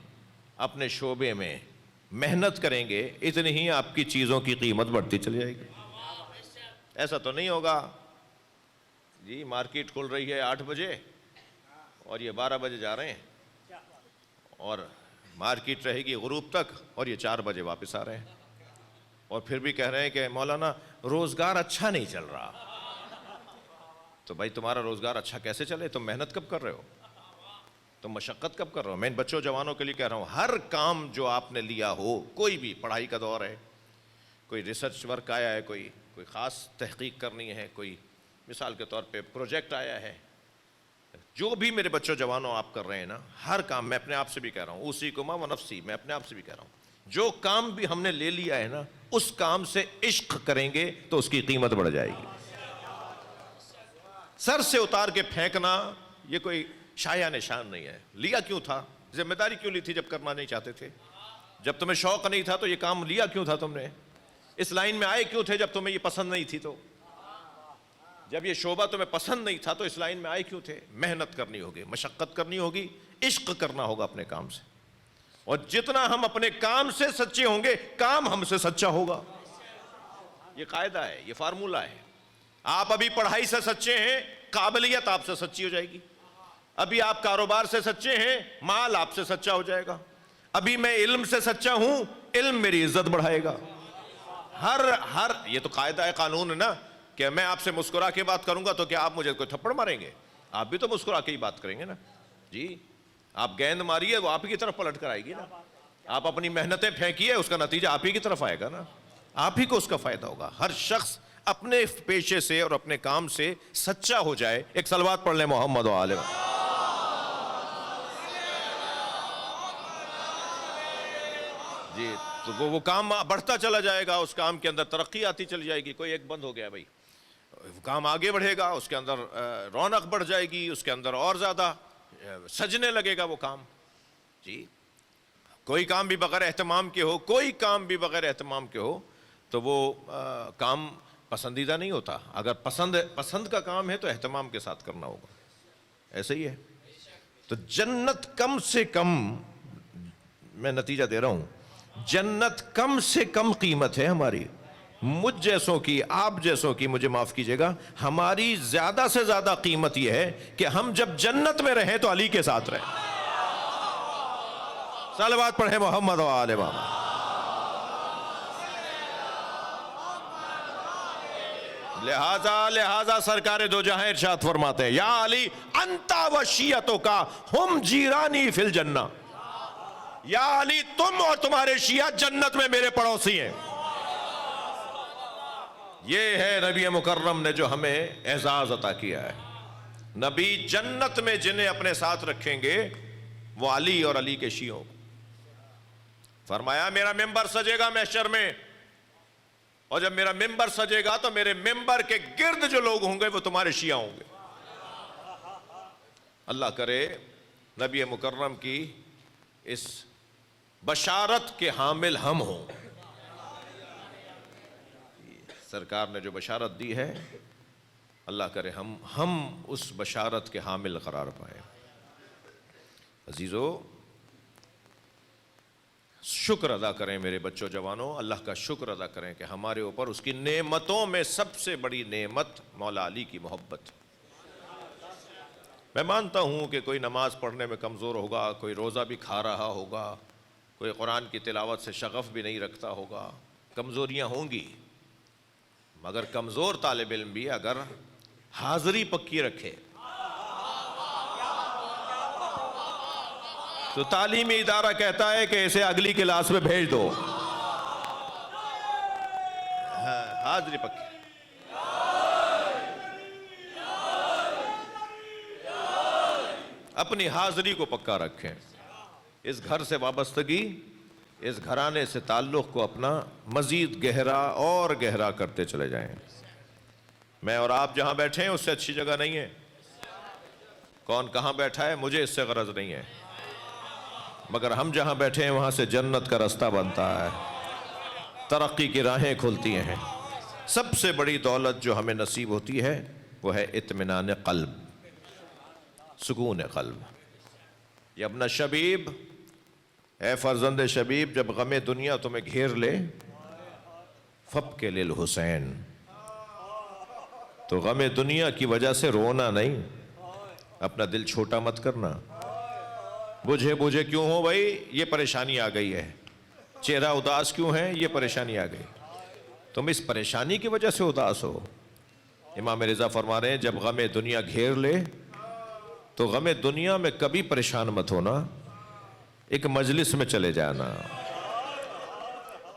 اپنے شعبے میں محنت کریں گے، اتنی ہی آپ کی چیزوں کی قیمت بڑھتی چلی جائے گی. ایسا تو نہیں ہوگا جی مارکیٹ کھل رہی ہے 8 بجے اور یہ 12 بجے جا رہے ہیں، اور مارکیٹ رہے گی غروب تک اور یہ 4 بجے واپس آ رہے ہیں، اور پھر بھی کہہ رہے ہیں کہ مولانا روزگار اچھا نہیں چل رہا. تو بھائی تمہارا روزگار اچھا کیسے چلے؟ تم محنت کب کر رہے ہو؟ تم مشقت کب کر رہے ہو؟ میں ان بچوں جوانوں کے لیے کہہ رہا ہوں، ہر کام جو آپ نے لیا ہو، کوئی بھی پڑھائی کا دور ہے، کوئی ریسرچ ورک آیا ہے، کوئی خاص تحقیق کرنی ہے، کوئی مثال کے طور پہ پروجیکٹ آیا ہے، جو بھی میرے بچوں جوانوں آپ کر رہے ہیں نا، ہر کام، میں اپنے آپ سے بھی کہہ رہا ہوں، اوصیکما و نفسی، میں اپنے آپ سے بھی کہہ رہا ہوں، جو کام بھی ہم نے لے لیا ہے نا، اس کام سے عشق کریں گے تو اس کی قیمت بڑھ جائے گی. سر سے اتار کے پھینکنا یہ کوئی شایع نشان نہیں ہے. لیا کیوں تھا؟ ذمہ داری کیوں لی تھی جب کرنا نہیں چاہتے تھے؟ جب تمہیں شوق نہیں تھا تو یہ کام لیا کیوں تھا تم نے؟ اس لائن میں آئے کیوں تھے جب تمہیں یہ پسند نہیں تھی؟ تو جب یہ شعبہ تمہیں پسند نہیں تھا تو اس لائن میں آئے کیوں تھے؟ محنت کرنی ہوگی، مشقت کرنی ہوگی، عشق کرنا ہوگا اپنے کام سے، اور جتنا ہم اپنے کام سے سچے ہوں گے کام ہم سے سچا ہوگا. یہ قاعدہ ہے، یہ فارمولہ ہے. آپ ابھی پڑھائی سے سچے ہیں، قابلیت آپ سے سچی ہو جائے گی. ابھی آپ کاروبار سے سچے ہیں، مال آپ سے سچا ہو جائے گا. ابھی میں علم سے سچا ہوں، علم میری عزت بڑھائے گا. ہر یہ تو قاعدہ ہے، قانون ہے نا، کہ میں آپ سے مسکرا کے بات کروں گا تو کیا آپ مجھے کوئی تھپڑ ماریں گے؟ آپ بھی تو مسکرا کے ہی بات کریں گے نا. جی آپ گیند ماریے وہ آپ ہی کی طرف پلٹ کر آئے گی نا. آپ اپنی محنتیں پھینکیے اس کا نتیجہ آپ ہی کی طرف آئے گا نا. آپ ہی کو اس کا فائدہ ہوگا. ہر شخص اپنے پیشے سے اور اپنے کام سے سچا ہو جائے. ایک صلوات پڑھ لیں محمد و آل محمد. جی تو وہ کام بڑھتا چلا جائے گا، اس کام کے اندر ترقی آتی چلی جائے گی. کوئی ایک بند ہو گیا بھائی، وہ کام آگے بڑھے گا، اس کے اندر رونق بڑھ جائے گی، اس کے اندر اور زیادہ سجنے لگے گا وہ کام. جی کوئی کام بھی بغیر اہتمام کے ہو، کوئی کام بھی بغیر اہتمام کے ہو تو وہ کام پسندیدہ نہیں ہوتا. اگر پسند کا کام ہے تو اہتمام کے ساتھ کرنا ہوگا. ایسے ہی ہے. تو جنت کم سے کم، میں نتیجہ دے رہا ہوں، جنت کم سے کم قیمت ہے ہماری. مجھ جیسوں کی، آپ جیسوں کی، مجھے معاف کیجئے گا، ہماری زیادہ سے زیادہ قیمت یہ ہے کہ ہم جب جنت میں رہیں تو علی کے ساتھ رہیں. صلوات پڑھیں محمد و آل محمد. لہذا سرکار دو جہاں ارشاد فرماتے ہیں، یا علی انت و شیعتک ہم جیرانی فی الجنہ. یا علی تم اور تمہارے شیعہ جنت میں میرے پڑوسی ہیں. یہ ہے نبی مکرم نے جو ہمیں اعزاز عطا کیا ہے. نبی جنت میں جنہیں اپنے ساتھ رکھیں گے وہ علی اور علی کے شیعوں. فرمایا میرا ممبر سجے گا محشر میں، اور جب میرا ممبر سجے گا تو میرے ممبر کے گرد جو لوگ ہوں گے وہ تمہارے شیعہ ہوں گے. اللہ کرے نبی مکرم کی اس بشارت کے حامل ہم ہوں. سرکار نے جو بشارت دی ہے اللہ کرے ہم اس بشارت کے حامل قرار پائیں. عزیزو شکر ادا کریں میرے بچوں جوانوں، اللہ کا شکر ادا کریں کہ ہمارے اوپر اس کی نعمتوں میں سب سے بڑی نعمت مولا علی کی محبت. میں مانتا ہوں کہ کوئی نماز پڑھنے میں کمزور ہوگا، کوئی روزہ بھی کھا رہا ہوگا، کوئی قرآن کی تلاوت سے شغف بھی نہیں رکھتا ہوگا، کمزوریاں ہوں گی، مگر کمزور طالب علم بھی اگر حاضری پکی رکھے تو تعلیمی ادارہ کہتا ہے کہ اسے اگلی کلاس میں بھیج دو. حاضری پکی. اپنی حاضری کو پکا رکھیں. اس گھر سے وابستگی، اس گھرانے سے تعلق کو اپنا مزید گہرا اور گہرا کرتے چلے جائیں. میں اور آپ جہاں بیٹھے ہیں اس سے اچھی جگہ نہیں ہے. کون کہاں بیٹھا ہے مجھے اس سے غرض نہیں ہے، مگر ہم جہاں بیٹھے ہیں وہاں سے جنت کا رستہ بنتا ہے، ترقی کی راہیں کھلتی ہیں. سب سے بڑی دولت جو ہمیں نصیب ہوتی ہے وہ ہے اطمینان قلب، سکون قلب. یہ ابن شبیب، اے فرزند شبیب، جب غم دنیا تمہیں گھیر لے فبک للحسین، تو غم دنیا کی وجہ سے رونا نہیں، اپنا دل چھوٹا مت کرنا. بجھے کیوں ہو بھائی، یہ پریشانی آ گئی ہے. چہرہ اداس کیوں ہے، یہ پریشانی آ گئی. تم اس پریشانی کی وجہ سے اداس ہو. امام رضا فرما رہے ہیں جب غم دنیا گھیر لے تو غم دنیا میں کبھی پریشان مت ہونا، ایک مجلس میں چلے جانا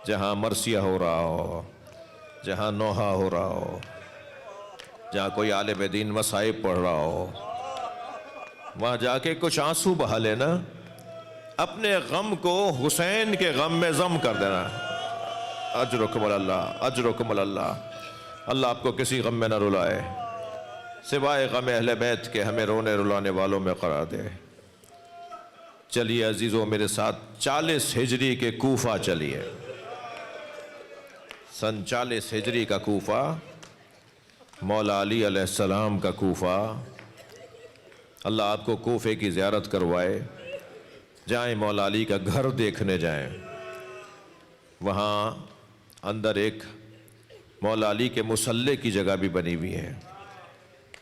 جہاں مرثیہ ہو رہا ہو، جہاں نوحہ ہو رہا ہو، جہاں کوئی عالم دین مصائب پڑھ رہا ہو، وہاں جا کے کچھ آنسو بہا لینا، اپنے غم کو حسین کے غم میں ضم کر دینا. اجرکم اللہ، اجرکم اللہ. اللہ آپ کو کسی غم میں نہ رلائے سوائے غم اہل بیت کے، ہمیں رونے رلانے والوں میں قرار دے. چلیے عزیزوں میرے ساتھ 40 ہجری کے کوفہ چلیے. سن 40 ہجری کا کوفہ، مولا علی علیہ السلام کا کوفہ. اللہ آپ کو کوفے کی زیارت کروائے. جائیں مولا علی کا گھر دیکھنے جائیں. وہاں اندر ایک مولا علی کے مصلی کی جگہ بھی بنی ہوئی ہے،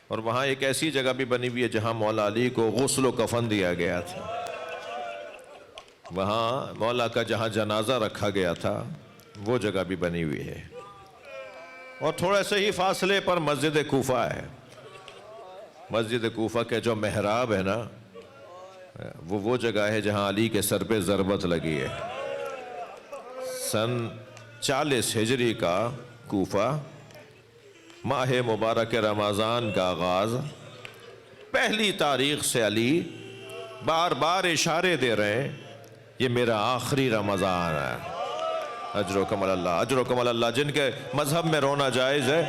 اور وہاں ایک ایسی جگہ بھی بنی ہوئی ہے جہاں مولا علی کو غسل و کفن دیا گیا تھا. وہاں مولا کا جہاں جنازہ رکھا گیا تھا وہ جگہ بھی بنی ہوئی ہے. اور تھوڑے سے ہی فاصلے پر مسجد کوفہ ہے. مسجد کوفہ کے جو محراب ہے نا، وہ جگہ ہے جہاں علی کے سر پہ ضربت لگی ہے. سن 40 ہجری کا کوفہ، ماہ مبارک رمضان کا آغاز. پہلی تاریخ سے علی بار بار اشارے دے رہے ہیں یہ میرا آخری رمضان ہے. اجرکم اللہ، اجرکم اللہ. جن کے مذہب میں رونا جائز ہے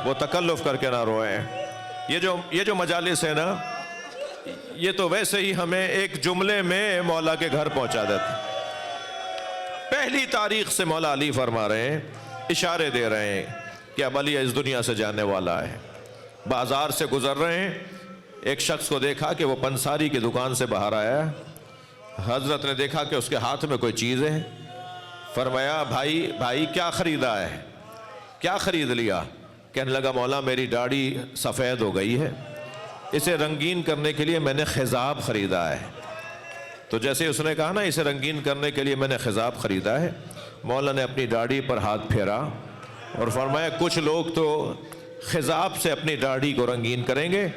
وہ تکلف کر کے نہ روئیں. یہ جو مجالس ہے نا، یہ تو ویسے ہی ہمیں ایک جملے میں مولا کے گھر پہنچا دیتے. پہلی تاریخ سے مولا علی فرما رہے ہیں، اشارے دے رہے ہیں کہ اب علی اس دنیا سے جانے والا ہے. بازار سے گزر رہے ہیں، ایک شخص کو دیکھا کہ وہ پنساری کی دکان سے باہر آیا. حضرت نے دیکھا کہ اس کے ہاتھ میں کوئی چیز ہے. فرمایا بھائی کیا خریدا ہے، کیا خرید لیا؟ کہنے لگا مولا میری داڑھی سفید ہو گئی ہے، اسے رنگین کرنے کے لیے میں نے خضاب خریدا ہے. تو جیسے اس نے کہا نا اسے رنگین کرنے کے لیے میں نے خضاب خریدا ہے، مولا نے اپنی داڑھی پر ہاتھ پھیرا اور فرمایا کچھ لوگ تو خضاب سے اپنی داڑھی کو رنگین کریں گے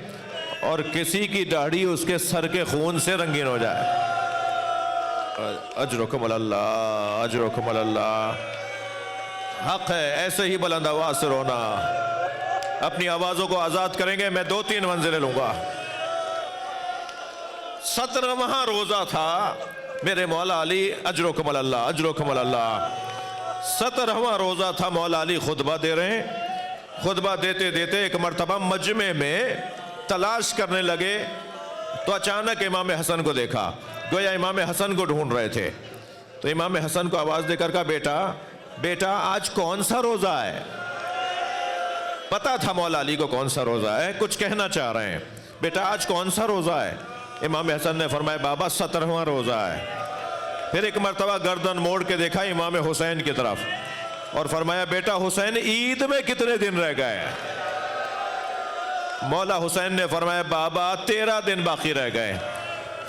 اور کسی کی داڑھی اس کے سر کے خون سے رنگین ہو جائے. اجرکم اللہ، اجرکم اللہ۔ حق ہے ایسے ہی بلند آواز سے رونا۔ اپنی آوازوں کو آزاد کریں گے، میں 2-3 منزلیں لوں گا۔ 17واں روزہ تھا میرے مولا علی، اجرکم اللہ، اجرکم اللہ۔ 17واں روزہ تھا، مولا علی خطبہ دے رہے ہیں۔ خطبہ دیتے دیتے ایک مرتبہ مجمع میں تلاش کرنے لگے تو اچانک امام حسن کو دیکھا، گویا امام حسن کو ڈھونڈ رہے تھے۔ تو امام حسن کو آواز دے کر کہا، بیٹا بیٹا آج کون سا روزہ ہے؟ پتا تھا مولا علی کو کون سا روزہ ہے، کچھ کہنا چاہ رہے ہیں۔ بیٹا آج کون سا روزہ ہے؟ امام حسن نے فرمایا، بابا 17واں روزہ ہے۔ پھر ایک مرتبہ گردن موڑ کے دیکھا امام حسین کی طرف اور فرمایا، بیٹا حسین عید میں کتنے دن رہ گئے؟ مولا حسین نے فرمایا، بابا 13 دن باقی رہ گئے۔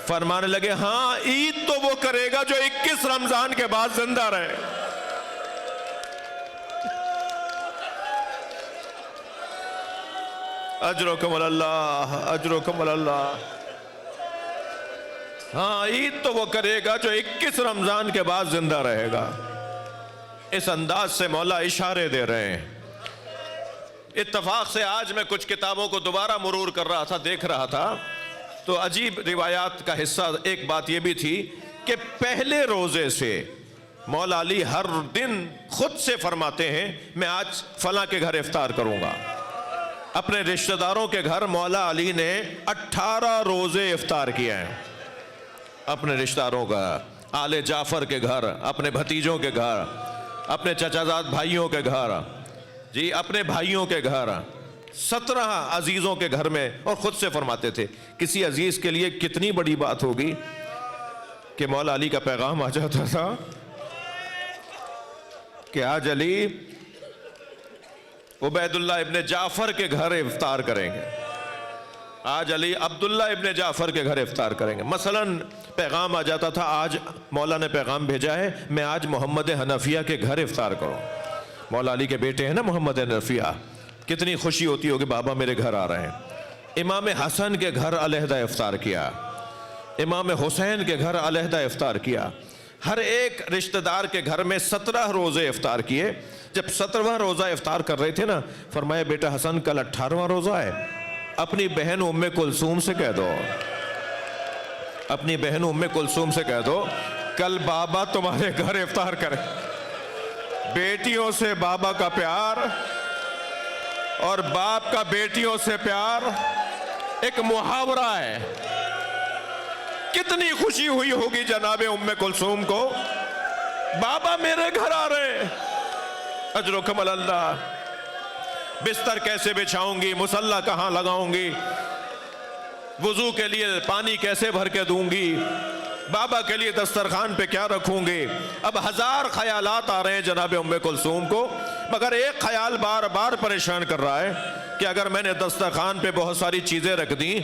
فرمانے لگے، ہاں عید تو وہ کرے گا جو 21 رمضان کے بعد زندہ رہے۔ اجرکم اللہ، اجرکم اللہ۔ ہاں عید تو وہ کرے گا جو 21 رمضان کے بعد زندہ رہے گا۔ اس انداز سے مولا اشارے دے رہے ہیں۔ اتفاق سے آج میں کچھ کتابوں کو دوبارہ مرور کر رہا تھا، دیکھ رہا تھا، تو عجیب روایات کا حصہ ایک بات یہ بھی تھی کہ پہلے روزے سے مولا علی ہر دن خود سے فرماتے ہیں، میں آج فلاں کے گھر افطار کروں گا۔ اپنے رشتہ داروں کے گھر مولا علی نے 18 روزے افطار کیے ہیں۔ اپنے رشتہ داروں کا، آل جعفر کے گھر، اپنے بھتیجوں کے گھر، اپنے چچا زاد بھائیوں کے گھر، جی اپنے بھائیوں کے گھر، 17 عزیزوں کے گھر میں، اور خود سے فرماتے تھے۔ کسی عزیز کے لیے کتنی بڑی بات ہوگی کہ مولا علی کا پیغام آ جاتا تھا کہ آج علی عبید اللہ ابن جعفر کے گھر افطار کریں گے، آج علی عبداللہ ابن جعفر کے گھر افطار کریں گے۔ مثلاً پیغام آ جاتا تھا، آج مولا نے پیغام بھیجا ہے میں آج محمد حنفیہ کے گھر افطار کروں۔ مولا علی کے بیٹے ہیں نا محمد حنفیہ، کتنی خوشی ہوتی ہوگی بابا میرے گھر آ رہے ہیں۔ امام حسن کے گھر علیحدہ افطار کیا، امام حسین کے گھر علیحدہ افطار کیا۔ ہر ایک رشتہ دار کے گھر میں 17 روزے افطار کیے۔ جب 17واں روزہ افطار کر رہے تھے نا، فرمایا، بیٹا حسن کل 18واں روزہ ہے، اپنی بہن ام کلثوم سے کہہ دو، اپنی بہن ام کلثوم سے کہہ دو کل بابا تمہارے گھر افطار کرے۔ بیٹیوں سے بابا کا پیار اور باپ کا بیٹیوں سے پیار ایک محاورہ ہے۔ کتنی خوشی ہوئی ہوگی جناب ام کلثوم کو، بابا میرے گھر آ رہے ہیں۔ اجرکم اللہ۔ بستر کیسے بچھاؤں گی، مصلی کہاں لگاؤں گی، وضو کے لیے پانی کیسے بھر کے دوں گی، بابا کے لیے دسترخوان پہ کیا رکھوں گی۔ اب 1000 خیالات آ رہے ہیں جناب ام کلثوم کو، مگر ایک خیال بار بار پریشان کر رہا ہے کہ اگر میں نے دسترخوان پہ بہت ساری چیزیں رکھ دیں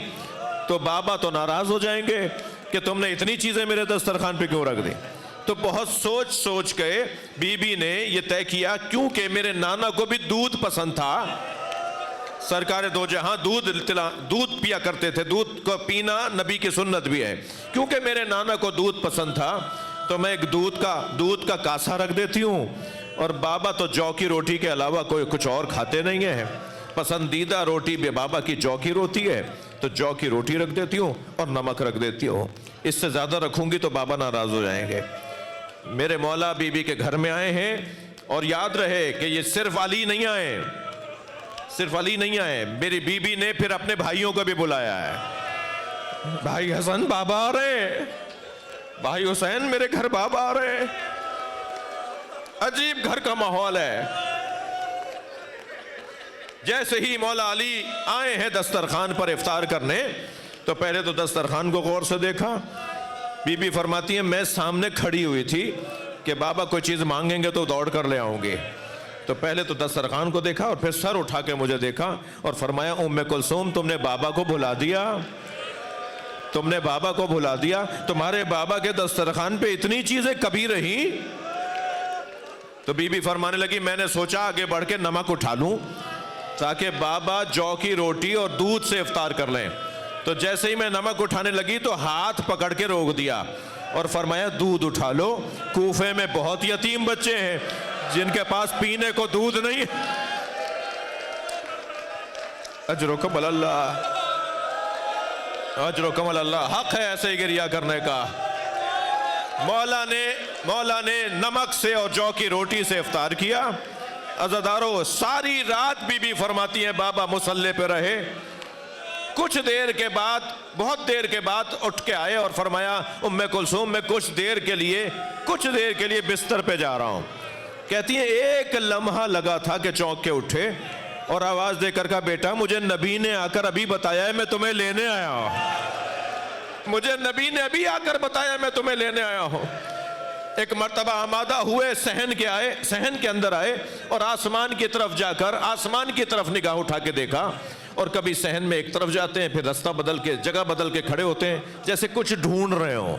تو بابا تو ناراض ہو جائیں گے کہ تم نے اتنی چیزیں میرے دسترخوان پہ کیوں رکھ دی۔ تو بہت سوچ سوچ کے بی بی نے یہ طے کیا، کیونکہ میرے نانا کو بھی دودھ پسند تھا، سرکار دو جہاں دودھ پیا کرتے تھے، دودھ کو پینا نبی کی سنت بھی ہے، کیونکہ میرے نانا کو دودھ پسند تھا تو میں ایک دودھ کا کاسا رکھ دیتی ہوں، اور بابا تو جو کی روٹی کے علاوہ کوئی کچھ اور کھاتے نہیں ہیں، پسندیدہ روٹی بھی بابا کی جو کی روٹی ہے، تو جو کی روٹی رکھ دیتی ہوں اور نمک رکھ دیتی ہوں، اس سے زیادہ رکھوں گی تو بابا ناراض ہو جائیں گے۔ میرے مولا بی بی کے گھر میں آئے ہیں، اور یاد رہے کہ یہ صرف علی نہیں آئے، صرف علی نہیں آئے، میری بی بی نے پھر اپنے بھائیوں کو بھی بلایا ہے۔ بھائی حسن بابا آ رہے ہیں، بھائی حسین میرے گھر بابا آ رہے ہیں۔ عجیب گھر کا ماحول ہے۔ جیسے ہی مولا علی آئے ہیں دسترخوان پر افطار کرنے، تو پہلے تو دسترخوان کو غور سے دیکھا۔ بی بی فرماتی ہیں میں سامنے کھڑی ہوئی تھی کہ بابا کوئی چیز مانگیں گے تو دوڑ کر لے آؤں گی، تو پہلے تو دسترخوان کو دیکھا اور پھر سر اٹھا کے مجھے دیکھا اور فرمایا، ام کلثوم تم نے بابا کو بھلا دیا، تم نے بابا کو بھلا دیا، تمہارے بابا کے دسترخوان پہ اتنی چیزیں کبھی رہیں؟ تو بی بی فرمانے لگی میں نے سوچا آگے بڑھ کے نمک اٹھا لوں تاکہ بابا جو کی روٹی اور دودھ سے افطار کر لیں۔ تو جیسے ہی میں نمک اٹھانے لگی تو ہاتھ پکڑ کے روک دیا اور فرمایا دودھ اٹھا لو، کوفے میں بہت یتیم بچے ہیں جن کے پاس پینے کو دودھ نہیں ہے۔ اجرکم اللہ، اجرکم اللہ، حق ہے ایسے ہی گریہ کرنے کا۔ مولا نے نمک سے اور جو کی روٹی سے افطار کیا۔ عزادارو، ساری رات بی بی فرماتی ہیں بابا مصلی پہ رہے۔ کچھ دیر کے بعد، بہت دیر کے بعد اٹھ کے آئے اور فرمایا ام کلثوم میں کچھ دیر کے لیے بستر پہ جا رہا ہوں۔ کہتی ہیں ایک لمحہ لگا تھا کہ چونک کے اٹھے اور آواز دے کر کہا بیٹا مجھے نبی نے آ کر ابھی بتایا ہے میں تمہیں لینے آیا ہوں، مجھے نبی نے ابھی آ کر بتایا میں تمہیں لینے آیا ہوں۔ ایک مرتبہ آمادہ ہوئے صحن کے اندر آئے اور آسمان کی طرف جا کر آسمان کی طرف نگاہ اٹھا کے دیکھا، اور کبھی صحن میں ایک طرف جاتے ہیں پھر رستہ بدل کے جگہ بدل کے کھڑے ہوتے ہیں جیسے کچھ ڈھونڈ رہے ہوں،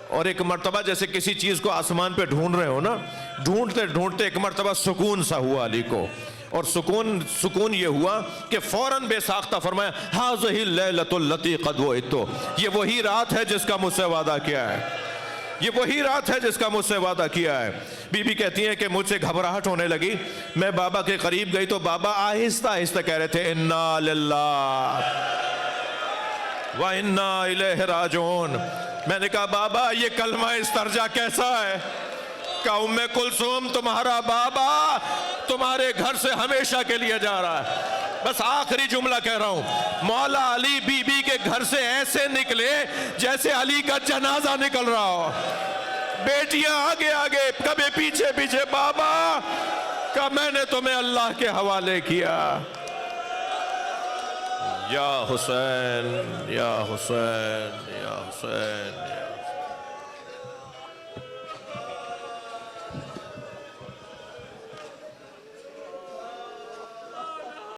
اور ایک مرتبہ جیسے کسی چیز کو آسمان پہ ڈھونڈ رہے ہو نا، ڈھونڈتے ڈھونڈتے ایک مرتبہ سکون سا ہوا علی کو، اور سکون یہ ہوا کہ فوراً بے ساختہ فرمایا ہذہ اللیلۃ التی قد وعدت، یہ وہی رات ہے جس کا مجھ سے وعدہ کیا ہے، یہ وہی رات ہے جس کا مجھ سے وعدہ کیا ہے۔ بی بی کہتی ہیں کہ مجھ سے گھبراہٹ ہونے لگی، میں بابا کے قریب گئی تو بابا آہستہ آہستہ کہہ رہے تھے انا للہ و انا الیہ راجعون۔ میں نے کہا بابا یہ کلمہ استرجا کیسا ہے؟ کہ ام کلثوم تمہارا بابا تمہارے گھر سے ہمیشہ کے لیے جا رہا ہے۔ بس آخری جملہ کہہ رہا ہوں، مولا علی بی بی کے گھر سے ایسے نکلے جیسے علی کا جنازہ نکل رہا ہو، بیٹیاں آگے آگے کبھی پیچھے پیچھے، بابا کہ میں نے تمہیں اللہ کے حوالے کیا۔ یا حسین یا حسین یا حسین۔